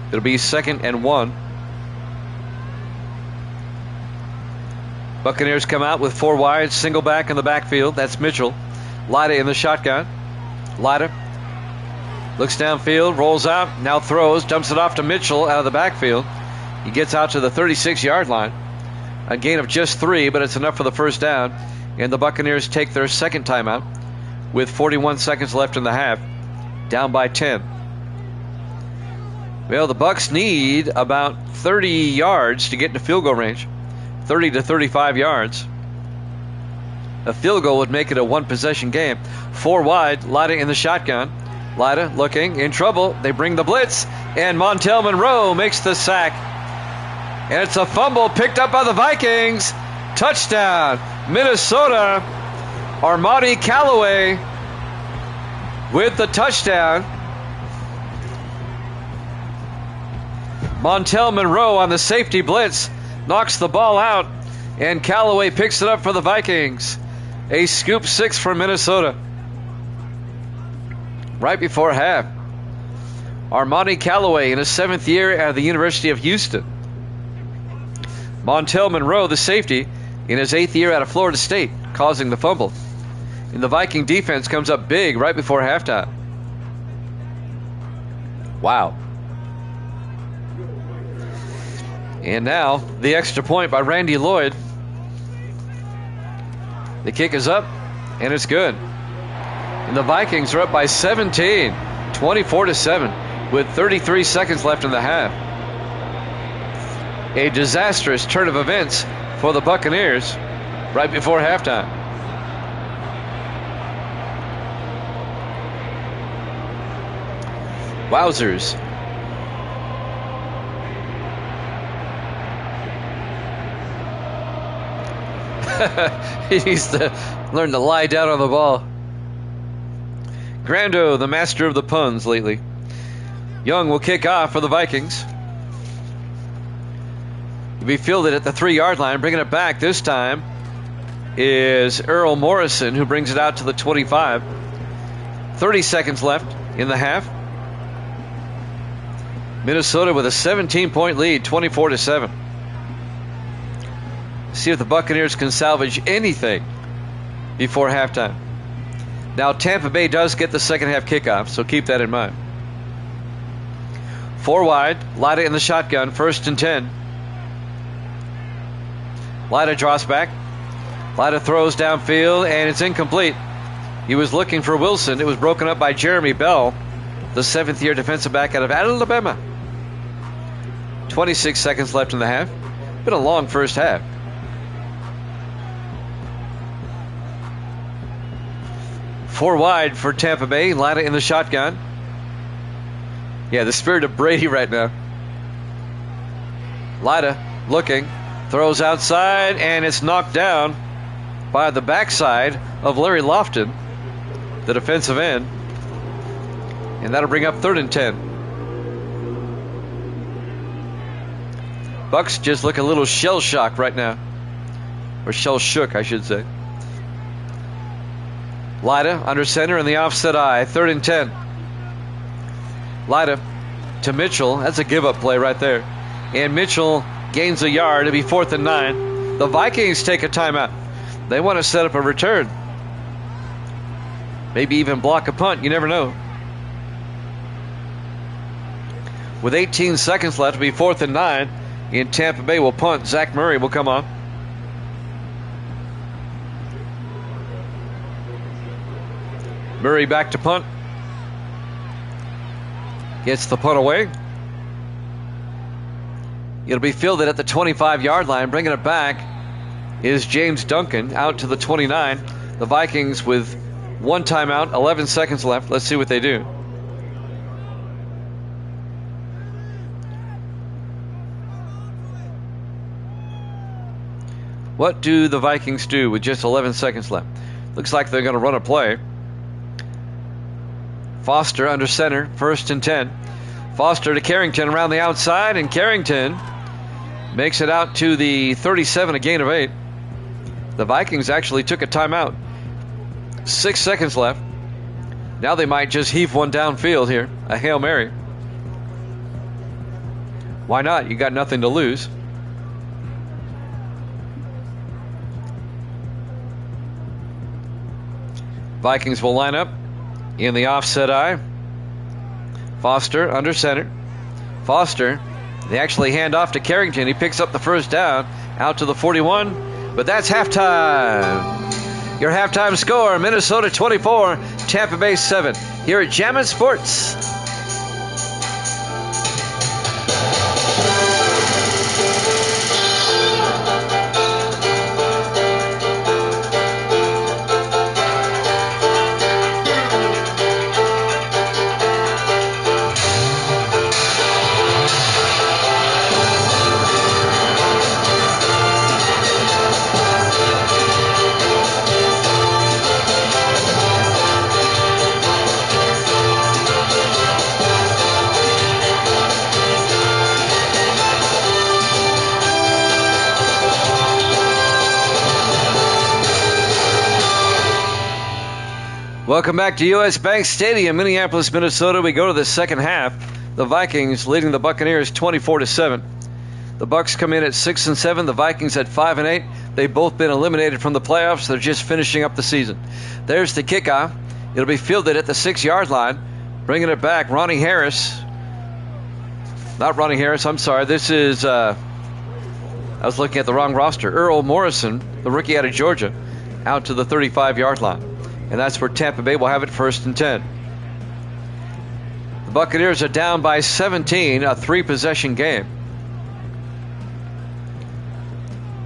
It'll be 2nd and 1. Buccaneers come out with 4 wide, single back in the backfield. That's Mitchell. Lida in the shotgun. Lida looks downfield, rolls out, now throws, dumps it off to Mitchell out of the backfield. He gets out to the 36-yard line. A gain of just 3, but it's enough for the first down. And the Buccaneers take their second timeout with 41 seconds left in the half, down by 10. Well, the Bucs need about 30 yards to get into field goal range. 30 to 35 yards. A field goal would make it a 1-possession game. 4 wide, Lida in the shotgun. Lida looking, in trouble. They bring the blitz, and Montel Monroe makes the sack. And it's a fumble picked up by the Vikings. Touchdown, Minnesota. Armani Callaway with the touchdown. Montel Monroe on the safety blitz knocks the ball out, and Callaway picks it up for the Vikings. A scoop 6 for Minnesota. Right before half, Armani Callaway in his 7th year out of the University of Houston. Montel Monroe, the safety, in his 8th year out of Florida State, causing the fumble. And the Viking defense comes up big right before halftime. Wow. And now, the extra point by Randy Lloyd. The kick is up, and it's good. And the Vikings are up by 17, 24-7, with 33 seconds left in the half. A disastrous turn of events for the Buccaneers right before halftime. Wowzers. He needs to learn to lie down on the ball. Grando, the master of the puns lately. Young will kick off for the Vikings. He'll be fielded at the 3-yard line. Bringing it back this time is Earl Morrison, who brings it out to the 25. 30 seconds left in the half. Minnesota with a 17-point lead, 24-7. See if the Buccaneers can salvage anything before halftime. Now Tampa Bay does get the second half kickoff, so keep that in mind. 4 wide, Lida in the shotgun, 1st and 10. Lida draws back. Lida throws downfield, and it's incomplete. He was looking for Wilson. It was broken up by Jeremy Bell, the 7th-year defensive back out of Alabama. 26 seconds left in the half. Been a long first half. Four wide for Tampa Bay. Lida in the shotgun. Yeah, the spirit of Brady right now. Lida looking. Throws outside, and it's knocked down by the backside of Larry Lofton, the defensive end. And that'll bring up 3rd and 10. Bucks just look a little shell-shocked right now. Or shell-shook, I should say. Lida under center in the offset eye. 3rd and 10. Lida to Mitchell. That's a give-up play right there. And Mitchell gains a yard. It'll be 4th and 9. The Vikings take a timeout. They want to set up a return. Maybe even block a punt. You never know. With 18 seconds left, it'll be 4th and 9. In Tampa Bay will punt. Zach Murray will come on. Murray back to punt. Gets the punt away. It'll be fielded at the 25-yard line. Bringing it back is James Duncan out to the 29. The Vikings with 1 timeout, 11 seconds left. Let's see what they do. What do the Vikings do with just 11 seconds left? Looks like they're going to run a play. Foster under center, 1st and 10. Foster to Carrington around the outside, and Carrington makes it out to the 37, a gain of 8. The Vikings actually took a timeout. 6 seconds left. Now they might just heave one downfield here, a Hail Mary. Why not? You got nothing to lose. Vikings will line up in the offset eye. Foster under center. Foster, they actually hand off to Carrington. He picks up the 1st down out to the 41. But that's halftime. Your halftime score, Minnesota 24, Tampa Bay 7. Here at Jammin' Sports. Welcome back to U.S. Bank Stadium, Minneapolis, Minnesota. We go to the second half. The Vikings leading the Buccaneers 24-7. The Bucs come in at 6 and 7. The Vikings at 5 and 8. They've both been eliminated from the playoffs. They're just finishing up the season. There's the kickoff. It'll be fielded at the 6-yard line. Bringing it back, Ronnie Harris. Not Ronnie Harris, I'm sorry. This is, I was looking at the wrong roster. Earl Morrison, the rookie out of Georgia, out to the 35-yard line. And that's where Tampa Bay will have it, 1st and 10. The Buccaneers are down by 17, a 3-possession game.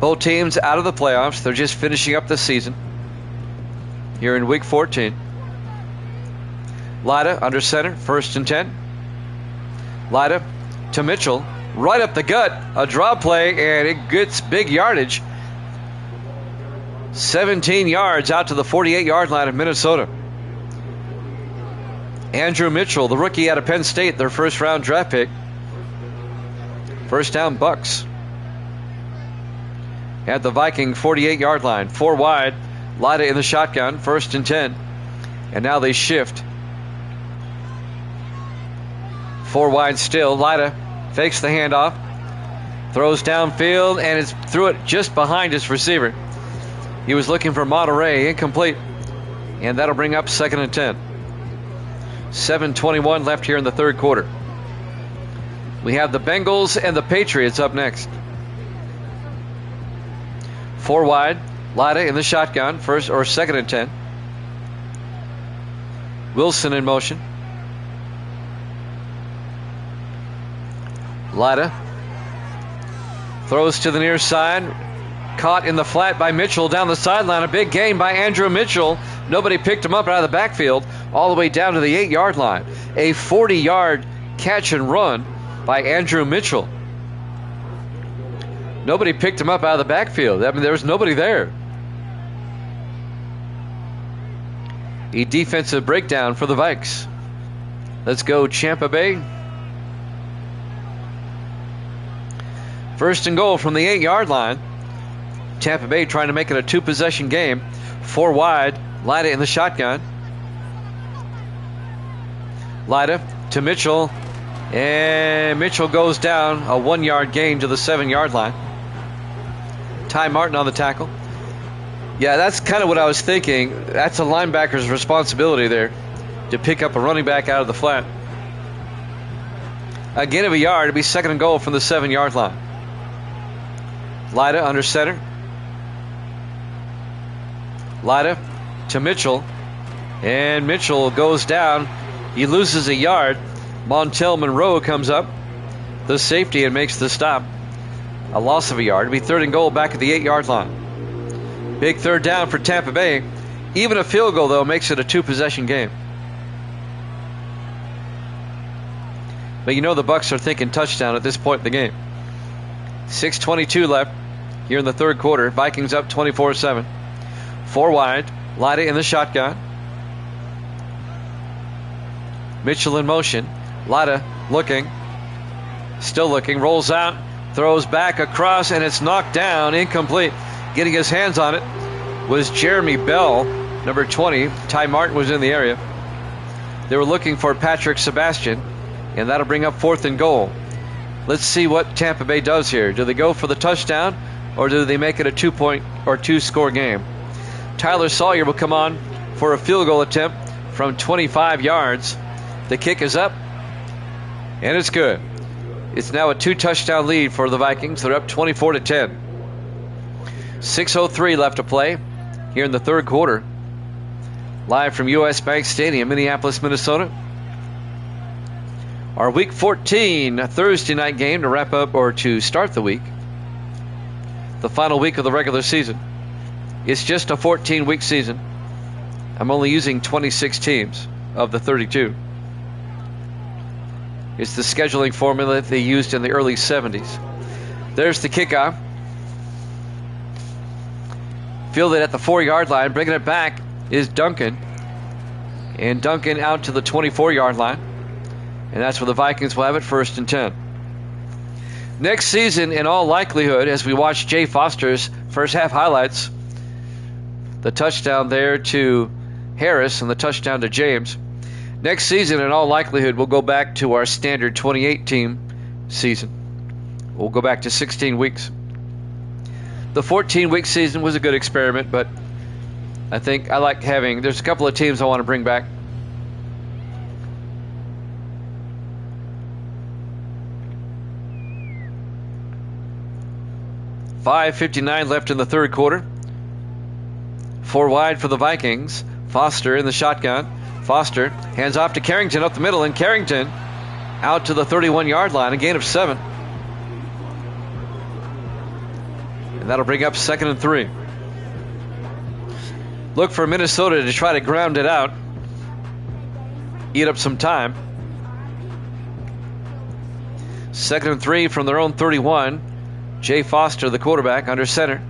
Both teams out of the playoffs. They're just finishing up the season here in Week 14. Lida under center, 1st and 10. Lida to Mitchell, right up the gut. A draw play, and it gets big yardage. 17 yards out to the 48-yard line of Minnesota. Andrew Mitchell, the rookie out of Penn State, their first-round draft pick. First down, Bucks. At the Viking 48-yard line. 4 wide. Lida in the shotgun. 1st and 10. And now they shift. 4 wide still. Lida fakes the handoff. Throws downfield and threw it just behind his receiver. He was looking for Monterey. Incomplete. And that'll bring up 2nd and 10. 7:21 left here in the third quarter. We have the Bengals and the Patriots up next. 4 wide. Lida in the shotgun. 2nd and 10. Wilson in motion. Lida throws to the near side. Caught in the flat by Mitchell down the sideline. A big gain by Andrew Mitchell. Nobody picked him up out of the backfield all the way down to the 8-yard line. A 40-yard catch and run by Andrew Mitchell. Nobody picked him up out of the backfield. I mean, there was nobody there. A defensive breakdown for the Vikes. Let's go Tampa Bay. First and goal from the 8-yard line. Tampa Bay trying to make it a 2-possession game. 4 wide. Lida in the shotgun. Lida to Mitchell. And Mitchell goes down. A 1-yard gain to the 7-yard line. Ty Martin on the tackle. Yeah, that's kind of what I was thinking. That's a linebacker's responsibility there, to pick up a running back out of the flat. A gain of a yard. It'll be 2nd and goal from the 7-yard line. Lida under center. Lida to Mitchell. And Mitchell goes down. He loses a yard. Montel Monroe comes up, the safety, and makes the stop. A loss of a yard. It'll be 3rd and goal back at the 8-yard line. Big 3rd down for Tampa Bay. Even a field goal, though, makes it a 2-possession game. But you know the Bucks are thinking touchdown at this point in the game. 6:22 left here in the third quarter. Vikings up 24-7. 4 wide. Lida in the shotgun. Mitchell in motion. Lida looking. Still looking. Rolls out. Throws back across, and it's knocked down. Incomplete. Getting his hands on it was Jeremy Bell, number 20. Ty Martin was in the area. They were looking for Patrick Sebastian, and that'll bring up 4th and goal. Let's see what Tampa Bay does here. Do they go for the touchdown, or do they make it a 2-point or 2-score game? Tyler Sawyer will come on for a field goal attempt from 25 yards. The kick is up, and it's good. It's now a 2-touchdown lead for the Vikings. They're up 24-10. 6:03 left to play here in the third quarter. Live from US Bank Stadium, Minneapolis, Minnesota. Our Week 14 Thursday night game to wrap up, or to start the week. The final week of the regular season. It's just a 14-week season. I'm only using 26 teams of the 32. It's the scheduling formula that they used in the early 70s. There's the kickoff. Fielded at the 4-yard line. Bringing it back is Duncan. And Duncan out to the 24-yard line. And that's where the Vikings will have it, 1st and 10. Next season, in all likelihood, as we watch Jay Foster's first half highlights, the touchdown there to Harris and the touchdown to James. Next season, in all likelihood, we'll go back to our standard 28-team season. We'll go back to 16 weeks. The 14-week season was a good experiment, but I think I like having, there's a couple of teams I want to bring back. $5:59 left in the third quarter. 4 wide for the Vikings. Foster in the shotgun. Foster hands off to Carrington up the middle, and Carrington out to the 31-yard line, a gain of 7. And that'll bring up 2nd and 3. Look for Minnesota to try to ground it out, eat up some time. 2nd and 3 from their own 31. Jay Foster, the quarterback, under center.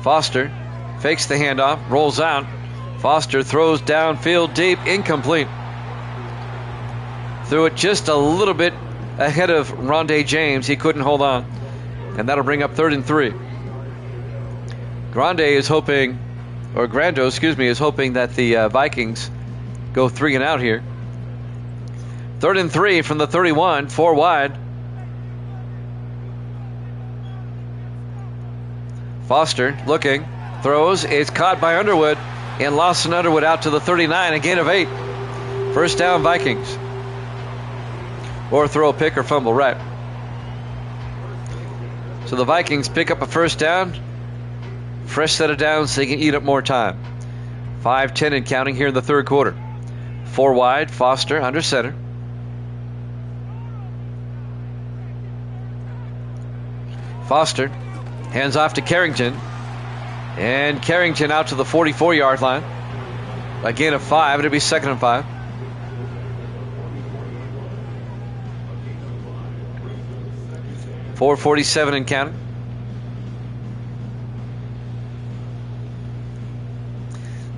Foster fakes the handoff, rolls out. Foster throws downfield deep, incomplete. Threw it just a little bit ahead of Rondé James. He couldn't hold on. And that'll bring up 3rd and 3. Grando, is hoping that the Vikings go 3 and out here. 3rd and 3 from the 31, 4 wide. Foster looking, throws, it's caught by Underwood, and Lawson Underwood out to the 39, a gain of 8. First down, Vikings. Or throw a pick or fumble, right. So the Vikings pick up a first down. Fresh set of downs so they can eat up more time. 5:10 and counting here in the 3rd quarter. 4 wide, Foster under center. Foster hands off to Carrington. And Carrington out to the 44-yard line. A gain of 5. It'll be 2nd and 5. .447 and counting.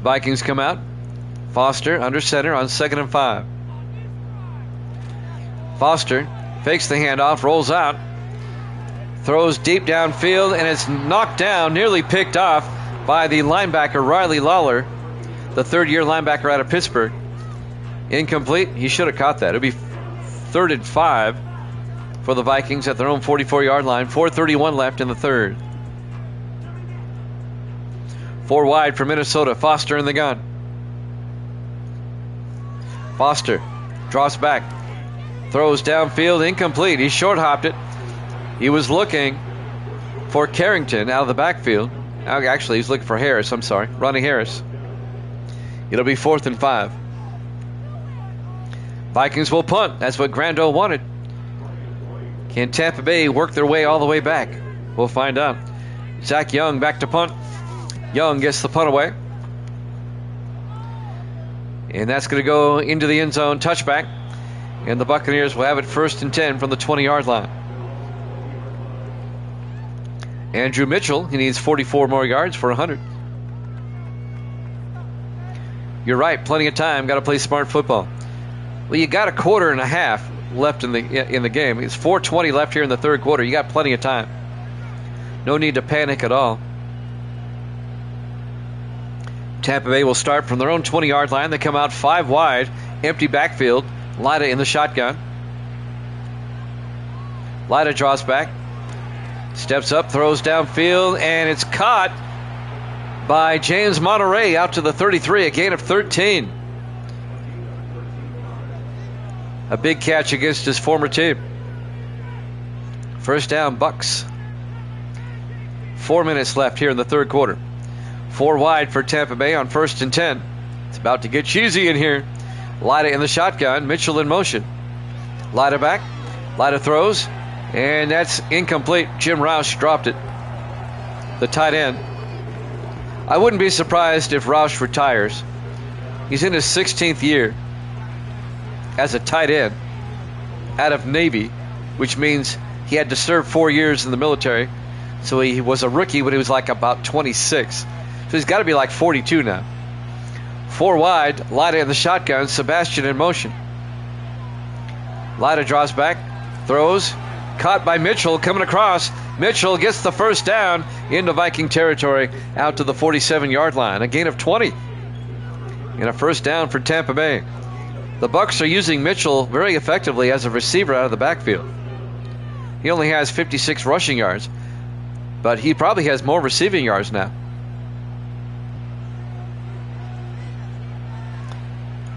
Vikings come out. Foster under center on 2nd and 5. Foster fakes the handoff, rolls out, throws deep downfield, and it's knocked down, nearly picked off by the linebacker Riley Lawler, the 3rd-year linebacker out of Pittsburgh. Incomplete. He should have caught that. It'll be 3rd and 5 for the Vikings at their own 44-yard line. 4:31 left in the 3rd. 4 wide for Minnesota. Foster in the gun. Foster drops back, throws downfield, incomplete. He short-hopped it. He was looking for Carrington out of the backfield. Actually, he's looking for Harris. I'm sorry, Ronnie Harris. It'll be 4th and 5. Vikings will punt. That's what Grando wanted. Can Tampa Bay work their way all the way back? We'll find out. Zach Young back to punt. Young gets the punt away. And that's going to go into the end zone, touchback. And the Buccaneers will have it 1st and 10 from the 20-yard line. Andrew Mitchell, he needs 44 more yards for 100. You're right, plenty of time. Got to play smart football. Well, you got a quarter and a half left in the game. It's 4:20 left here in the 3rd quarter. You got plenty of time. No need to panic at all. Tampa Bay will start from their own 20-yard line. They come out 5 wide, empty backfield. Lida in the shotgun. Lida draws back, steps up, throws downfield, and it's caught by James Monterey out to the 33, a gain of 13. A big catch against his former team. First down, Bucks. 4 minutes left here in the 3rd quarter. 4 wide for Tampa Bay on 1st and 10. It's about to get cheesy in here. Lida in the shotgun, Mitchell in motion. Lida back, Lida throws, and that's incomplete. Jim Roush dropped it. The tight end. I wouldn't be surprised if Roush retires. He's in his 16th year as a tight end out of Navy, which means he had to serve 4 years in the military. So he was a rookie when he was like about 26. So he's got to be like 42 now. 4 wide, Lida in the shotgun, Sebastian in motion. Lida draws back, throws, caught by Mitchell coming across. Mitchell gets the first down into Viking territory out to the 47-yard line. A gain of 20 and a first down for Tampa Bay. The Bucs are using Mitchell very effectively as a receiver out of the backfield. He only has 56 rushing yards, but he probably has more receiving yards now.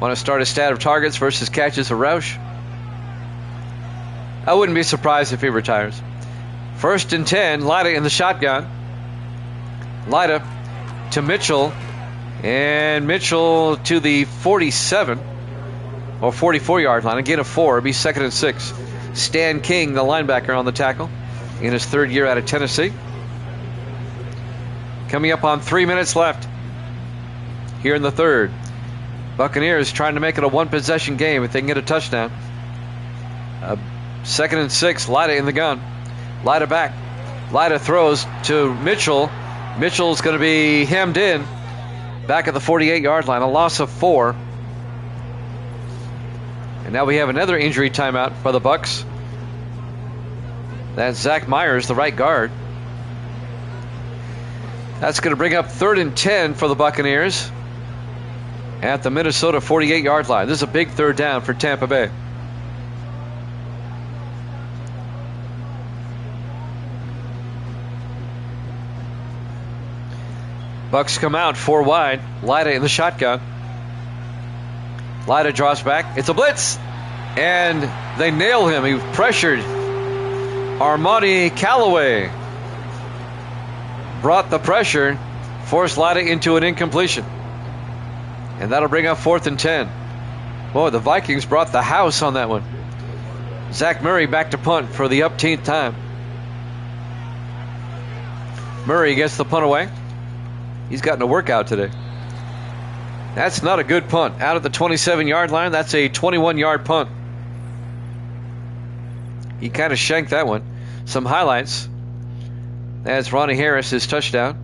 Want to start a stat of targets versus catches of Roush? I wouldn't be surprised if he retires. 1st and 10, Lida in the shotgun. Lida to Mitchell, and Mitchell to the 47 or 44-yard line. Again, a 4. It'll be 2nd and 6. Stan King, the linebacker, on the tackle in his 3rd year out of Tennessee. Coming up on 3 minutes left here in the 3rd. Buccaneers trying to make it a one-possession game if they can get a touchdown. 2nd and 6, Lida in the gun. Lida back. Lida throws to Mitchell, Mitchell's going to be hemmed in back at the 48-yard line, a loss of 4. And now we have another injury timeout for the Bucks. That's Zach Myers, the right guard. That's going to bring up 3rd and 10 for the Buccaneers at the Minnesota 48-yard line. This is a big 3rd down for Tampa Bay. Bucks come out 4 wide. Lyda in the shotgun. Lyda draws back. It's a blitz. And they nail him. He pressured Armani Callaway. Brought the pressure. Forced Lyda into an incompletion. And that'll bring up 4th and 10. Boy, the Vikings brought the house on that one. Zach Murray back to punt for the upteenth time. Murray gets the punt away. He's gotten a workout today. That's not a good punt. Out at the 27-yard line, that's a 21-yard punt. He kind of shanked that one. Some highlights. That's Ronnie Harris's touchdown.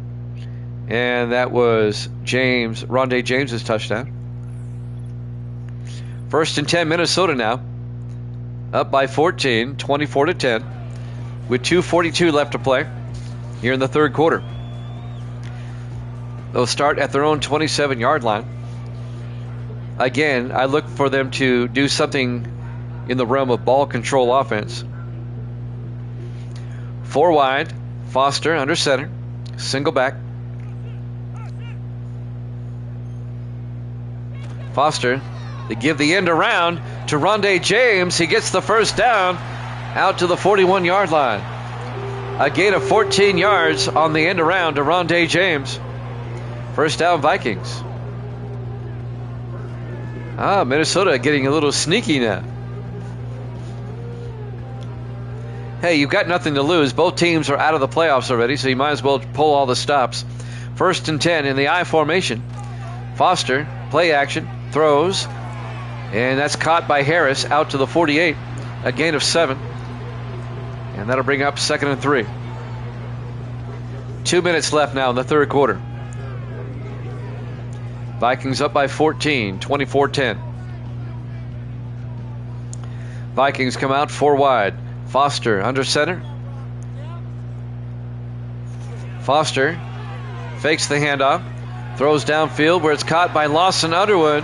And that was Rondé James's touchdown. 1st and 10 Minnesota now. Up by 14, 24-10. With 2:42 left to play here in the 3rd quarter. They'll start at their own 27-yard line. Again, I look for them to do something in the realm of ball control offense. 4 wide. Foster under center. Single back. Foster, they give the end around to Rondé James. He gets the 1st down out to the 41-yard line. A gain of 14 yards on the end around to Rondé James. 1st down Vikings. Minnesota getting a little sneaky now. Hey, you've got nothing to lose. Both teams are out of the playoffs already, so you might as well pull all the stops. 1st and 10 in the I formation. Foster, play action, throws, and that's caught by Harris out to the 48. A gain of 7. And that'll bring up 2nd and 3. 2 minutes left now in the 3rd quarter. Vikings up by 14, 24-10. Vikings come out 4 wide. Foster under center. Foster fakes the handoff. Throws downfield where it's caught by Lawson Underwood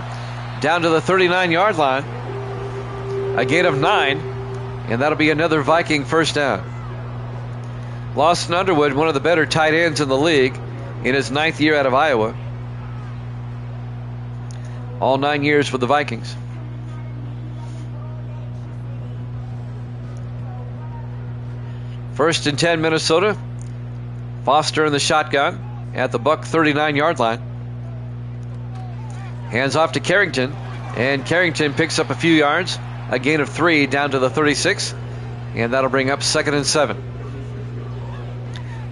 down to the 39-yard line. A gain of 9, and that'll be another Viking 1st down. Lawson Underwood, one of the better tight ends in the league in his 9th year out of Iowa. All 9 years for the Vikings. First and 10 Minnesota. Foster in the shotgun at the Buck 39-yard line. Hands off to Carrington, and Carrington picks up a few yards. A gain of 3 down to the 36, and that'll bring up 2nd and 7.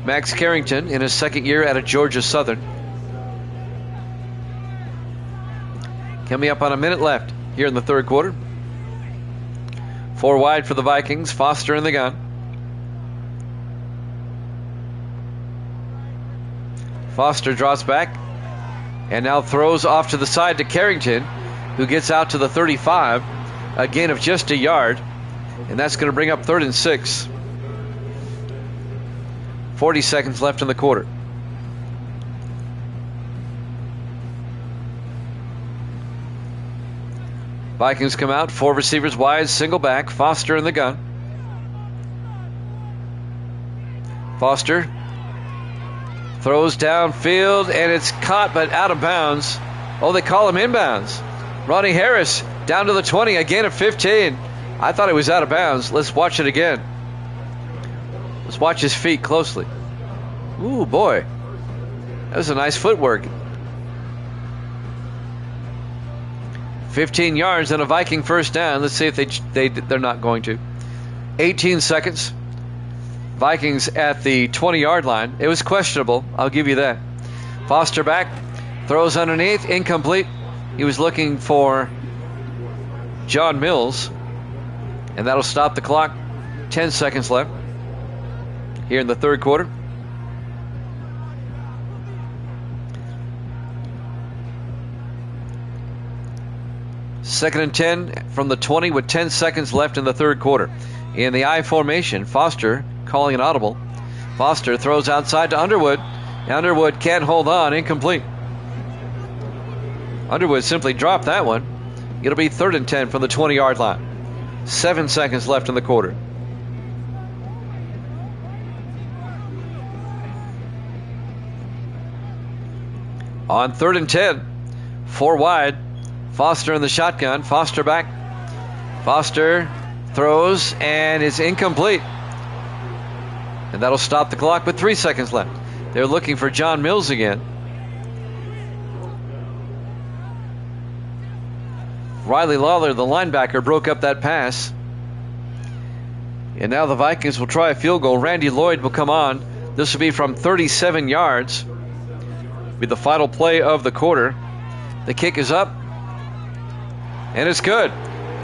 Max Carrington in his 2nd year out of Georgia Southern. Coming up on a minute left here in the 3rd quarter. 4 wide for the Vikings. Foster in the gun. Foster draws back and now throws off to the side to Carrington, who gets out to the 35. A gain of just a yard, and that's going to bring up 3rd and 6. 40 seconds left in the quarter. Vikings come out, 4 receivers wide, single back. Foster in the gun. Foster throws downfield, and it's caught but out of bounds. Oh, they call him inbounds. Ronnie Harris down to the 20, a gain of 15. I thought it was out of bounds. Let's watch it again. Let's watch his feet closely. Ooh, boy. That was a nice footwork. 15 yards and a Viking 1st down. Let's see if they're not going to. 18 seconds. Vikings at the 20-yard line. It was questionable, I'll give you that. Foster back, throws underneath, incomplete. He was looking for John Mills, and that'll stop the clock. 10 seconds left here in the 3rd quarter. 2nd and 10 from the 20 with 10 seconds left in the third quarter. In the I formation, Foster calling an audible. Foster throws outside to Underwood. Underwood can't hold on, incomplete. Underwood simply dropped that one. It'll be 3rd and 10 from the 20-yard line. 7 seconds left in the quarter. On 3rd and 10, 4 wide. Foster in the shotgun. Foster back. Foster throws and is incomplete. And that'll stop the clock with 3 seconds left. They're looking for John Mills again. Riley Lawler, the linebacker, broke up that pass. And now the Vikings will try a field goal. Randy Lloyd will come on. This will be from 37 yards. Be the final play of the quarter. The kick is up. And it's good.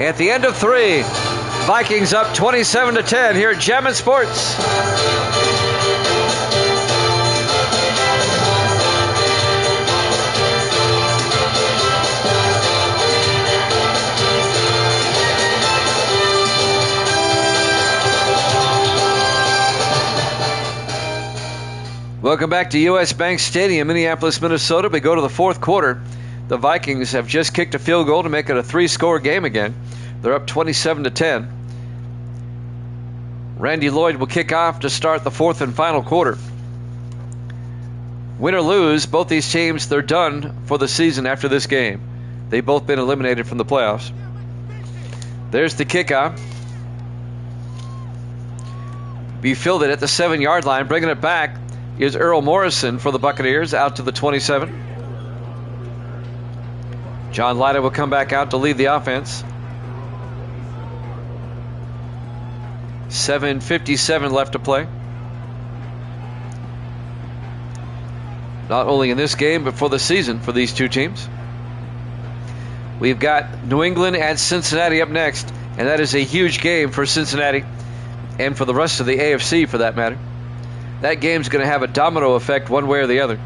At the end of 3, Vikings up 27-10 here at Jammin' Sports. Welcome back to U.S. Bank Stadium, Minneapolis, Minnesota. We go to the fourth quarter. The Vikings have just kicked a field goal to make it a 3-score game again. They're up 27-10. Randy Lloyd will kick off to start the fourth and final quarter. Win or lose, both these teams, they're done for the season after this game. They've both been eliminated from the playoffs. There's the kickoff. Be fielded at the 7-yard line. Bringing it back is Earl Morrison for the Buccaneers out to the 27. John Lyda will come back out to lead the offense. 7:57 left to play. Not only in this game, but for the season for these two teams. We've got New England at Cincinnati up next, and that is a huge game for Cincinnati and for the rest of the AFC for that matter. That game's going to have a domino effect one way or the other.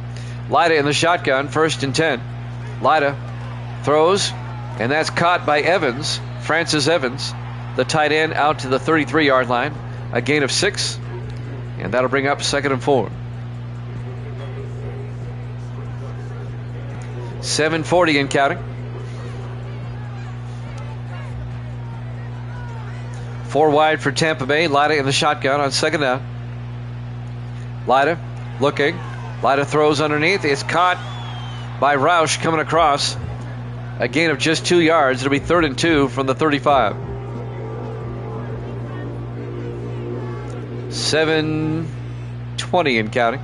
Lyda in the shotgun, 1st and 10. Lyda throws, and that's caught by Evans, Francis Evans, the tight end, out to the 33-yard line. A gain of 6, and that'll bring up 2nd and 4. 7:40 and counting. 4 wide for Tampa Bay. Lyda in the shotgun on 2nd down. Lyda looking. Lyda throws underneath. It's caught by Roush coming across. A gain of just 2 yards. It'll be 3rd and 2 from the 35. 7:20 and counting.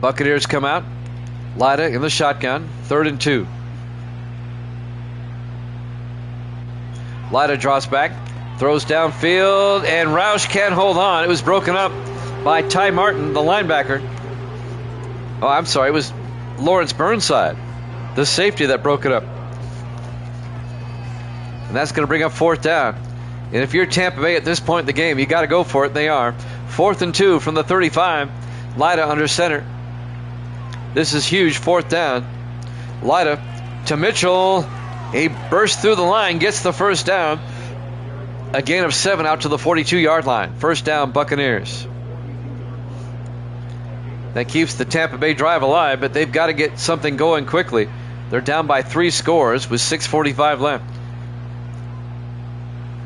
Buccaneers come out. Lyda in the shotgun. 3rd and 2. Lyda draws back. Throws downfield, and Roush can't hold on. It was broken up by Ty Martin, the linebacker. Oh, I'm sorry. It was Lawrence Burnside, the safety, that broke it up. And that's going to bring up 4th down. And if you're Tampa Bay at this point in the game, you got to go for it. They are. 4th and 2 from the 35. Lyda under center. This is huge. 4th down. Lyda to Mitchell. He bursts through the line, gets the 1st down. A gain of 7 out to the 42-yard line. 1st down, Buccaneers. That keeps the Tampa Bay drive alive, but they've got to get something going quickly. They're down by 3 scores with 6:45 left.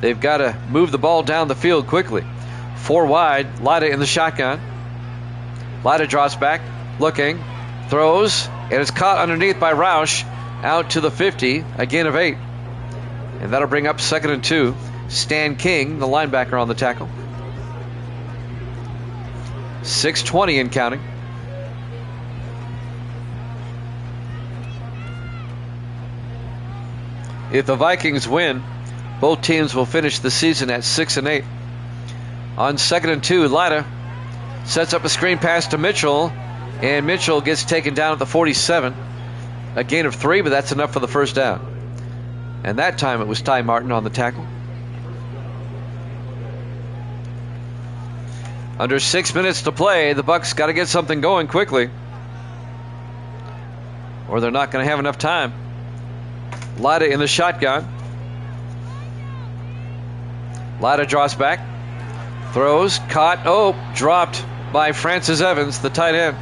They've got to move the ball down the field quickly. 4 wide, Lyda in the shotgun. Lyda drops back, looking, throws, and it's caught underneath by Roush out to the 50, a gain of 8. And that'll bring up 2nd and 2. Stan King, the linebacker, on the tackle. 6:20 and counting. If the Vikings win, both teams will finish the season at 6 and 8. On 2nd and 2, Lyda sets up a screen pass to Mitchell, and Mitchell gets taken down at the 47. A gain of 3, but that's enough for the 1st down. And that time it was Ty Martin on the tackle. Under 6 minutes to play, the Bucks got to get something going quickly, or they're not going to have enough time. Lida in the shotgun. Lida draws back, throws, caught, dropped by Francis Evans, the tight end.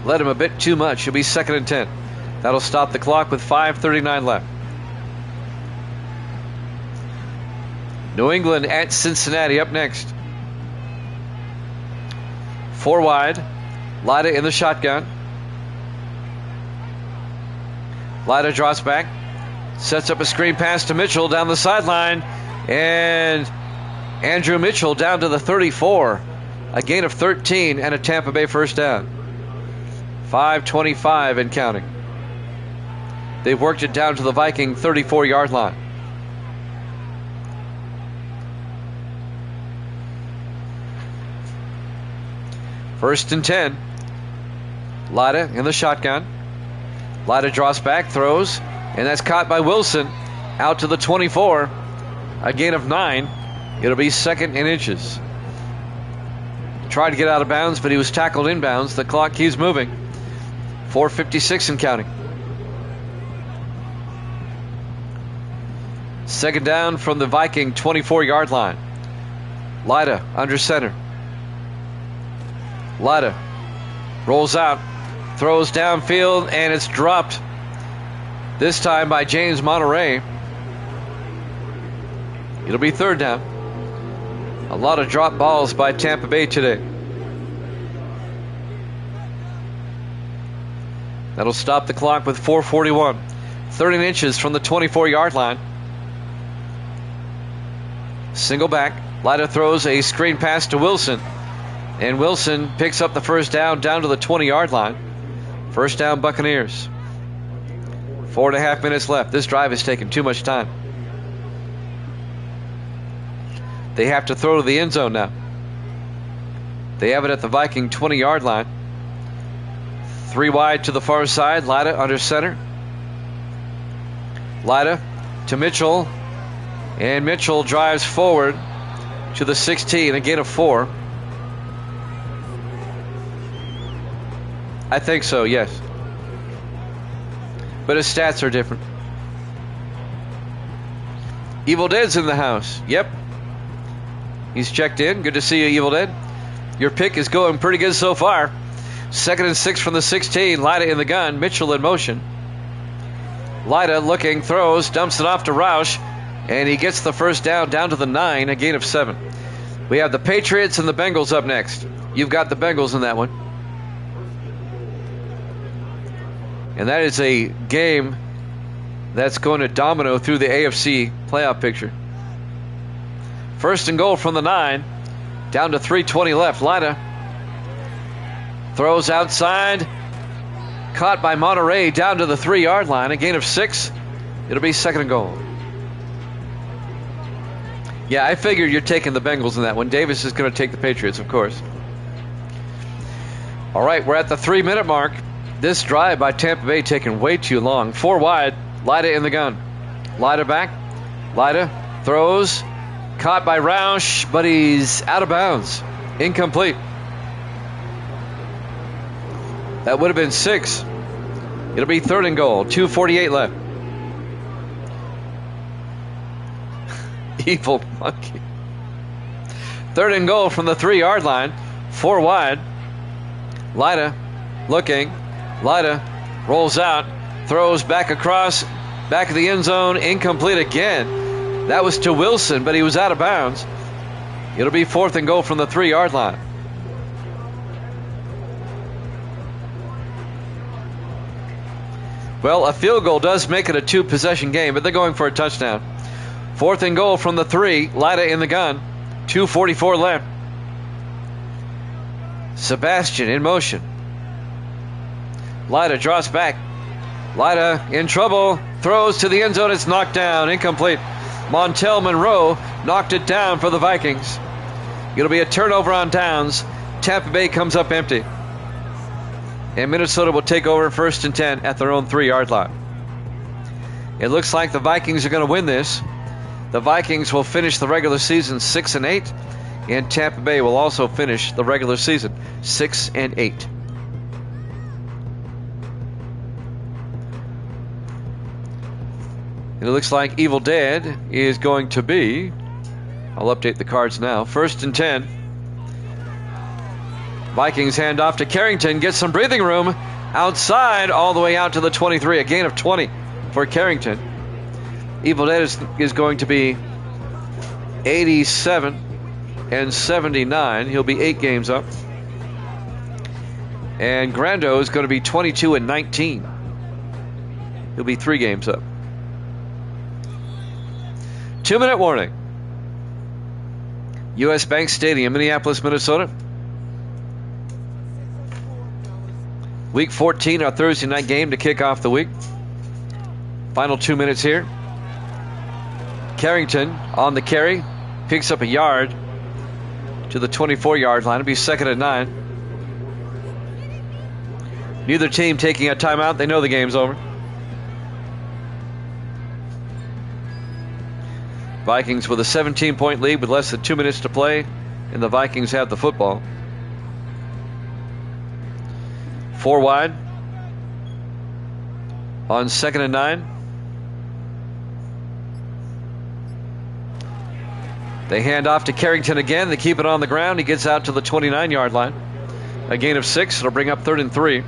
Led him a bit too much. He'll be 2nd and 10. That'll stop the clock with 5:39 left. New England at Cincinnati up next. 4 wide. Lida in the shotgun. Lida draws back. Sets up a screen pass to Mitchell down the sideline. And Andrew Mitchell down to the 34. A gain of 13 and a Tampa Bay first down. 5:25 and counting. They've worked it down to the Viking 34-yard line. First and 10. Lida in the shotgun. Lida draws back, throws, and that's caught by Wilson out to the 24. A gain of 9. It'll be 2nd and inches. Tried to get out of bounds, but he was tackled inbounds. The clock keeps moving. 4:56 and counting. Second down from the Viking 24-yard line. Lida under center. Lida rolls out, throws downfield, and it's dropped. This time by James Monterey. It'll be 3rd down. A lot of drop balls by Tampa Bay today. That'll stop the clock with 4:41. 30 inches from the 24-yard line. Single back. Lida throws a screen pass to Wilson. And Wilson picks up the first down to the 20-yard line. First down, Buccaneers. 4.5 minutes left. This drive has taken too much time. They have to throw to the end zone now. They have it at the Viking 20-yard line. 3 wide to the far side. Lida under center. Lida to Mitchell. And Mitchell drives forward to the 16. A gain of 4. I think so, yes. But his stats are different. Evil Dead's in the house. Yep. He's checked in. Good to see you, Evil Dead. Your pick is going pretty good so far. 2nd and 6 from the 16. Lida in the gun. Mitchell in motion. Lida looking, throws, dumps it off to Roush. And he gets the first down to the 9, a gain of 7. We have the Patriots and the Bengals up next. You've got the Bengals in that one. And that is a game that's going to domino through the AFC playoff picture. First and goal from the 9. Down to 3:20 left. Lida throws outside. Caught by Monterey down to the 3-yard line. A gain of 6. It'll be 2nd and goal. Yeah, I figured you're taking the Bengals in that one. Davis is going to take the Patriots, of course. All right, we're at the 3-minute mark. This drive by Tampa Bay taking way too long. 4 wide. Lida in the gun. Lida back. Lida throws. Caught by Roush, but he's out of bounds. Incomplete. That would have been 6. It'll be 3rd and goal. 2:48 left. Evil monkey. 3rd and goal from the 3-yard line. 4 wide. Lida looking. Lida rolls out. Throws back across. Back of the end zone. Incomplete again. That was to Wilson, but he was out of bounds. It'll be 4th and goal from the 3-yard line. Well, a field goal does make it a 2-possession game, but they're going for a touchdown. 4th and goal from the 3. Lida in the gun. 2:44 left. Sebastian in motion. Lida draws back. Lida in trouble. Throws to the end zone. It's knocked down. Incomplete. Montel Monroe knocked it down for the Vikings. It'll be a turnover on downs. Tampa Bay comes up empty. And Minnesota will take over 1st and 10 at their own 3-yard line. It looks like the Vikings are going to win this. The Vikings will finish the regular season 6-8, and Tampa Bay will also finish the regular season 6-8. It looks like Evil Dead is going to be, I'll update the cards now, 1st and 10. Vikings hand off to Carrington, gets some breathing room outside, all the way out to the 23, a gain of 20 for Carrington. Evil Dead is going to be 87 and 79. He'll be 8 games up. And Grando is going to be 22 and 19. He'll be 3 games up. 2-minute warning. U.S. Bank Stadium, Minneapolis, Minnesota. Week 14, our Thursday night game to kick off the week. Final 2 minutes here. Carrington on the carry, picks up a yard to the 24-yard line. It'll be 2nd and 9. Neither team taking a timeout. They know the game's over. Vikings with a 17-point lead with less than 2 minutes to play, and the Vikings have the football. 4 wide on 2nd and 9. They hand off to Carrington again. They keep it on the ground. He gets out to the 29-yard line. A gain of 6. It'll bring up 3rd and 3.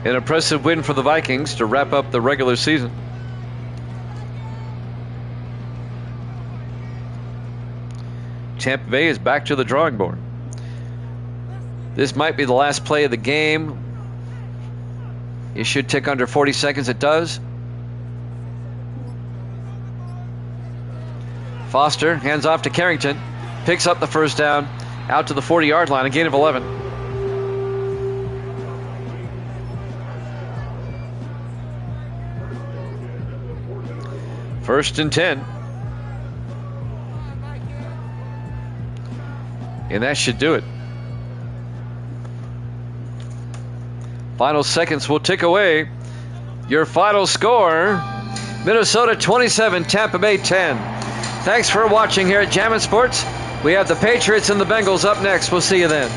An impressive win for the Vikings to wrap up the regular season. Tampa Bay is back to the drawing board. This might be the last play of the game. It should tick under 40 seconds. It does. Foster hands off to Carrington. Picks up the 1st down out to the 40-yard line. A gain of 11. First and 10. And that should do it. Final seconds will tick away. Your final score, Minnesota 27, Tampa Bay 10. Thanks for watching here at Jammin' Sports. We have the Patriots and the Bengals up next. We'll see you then.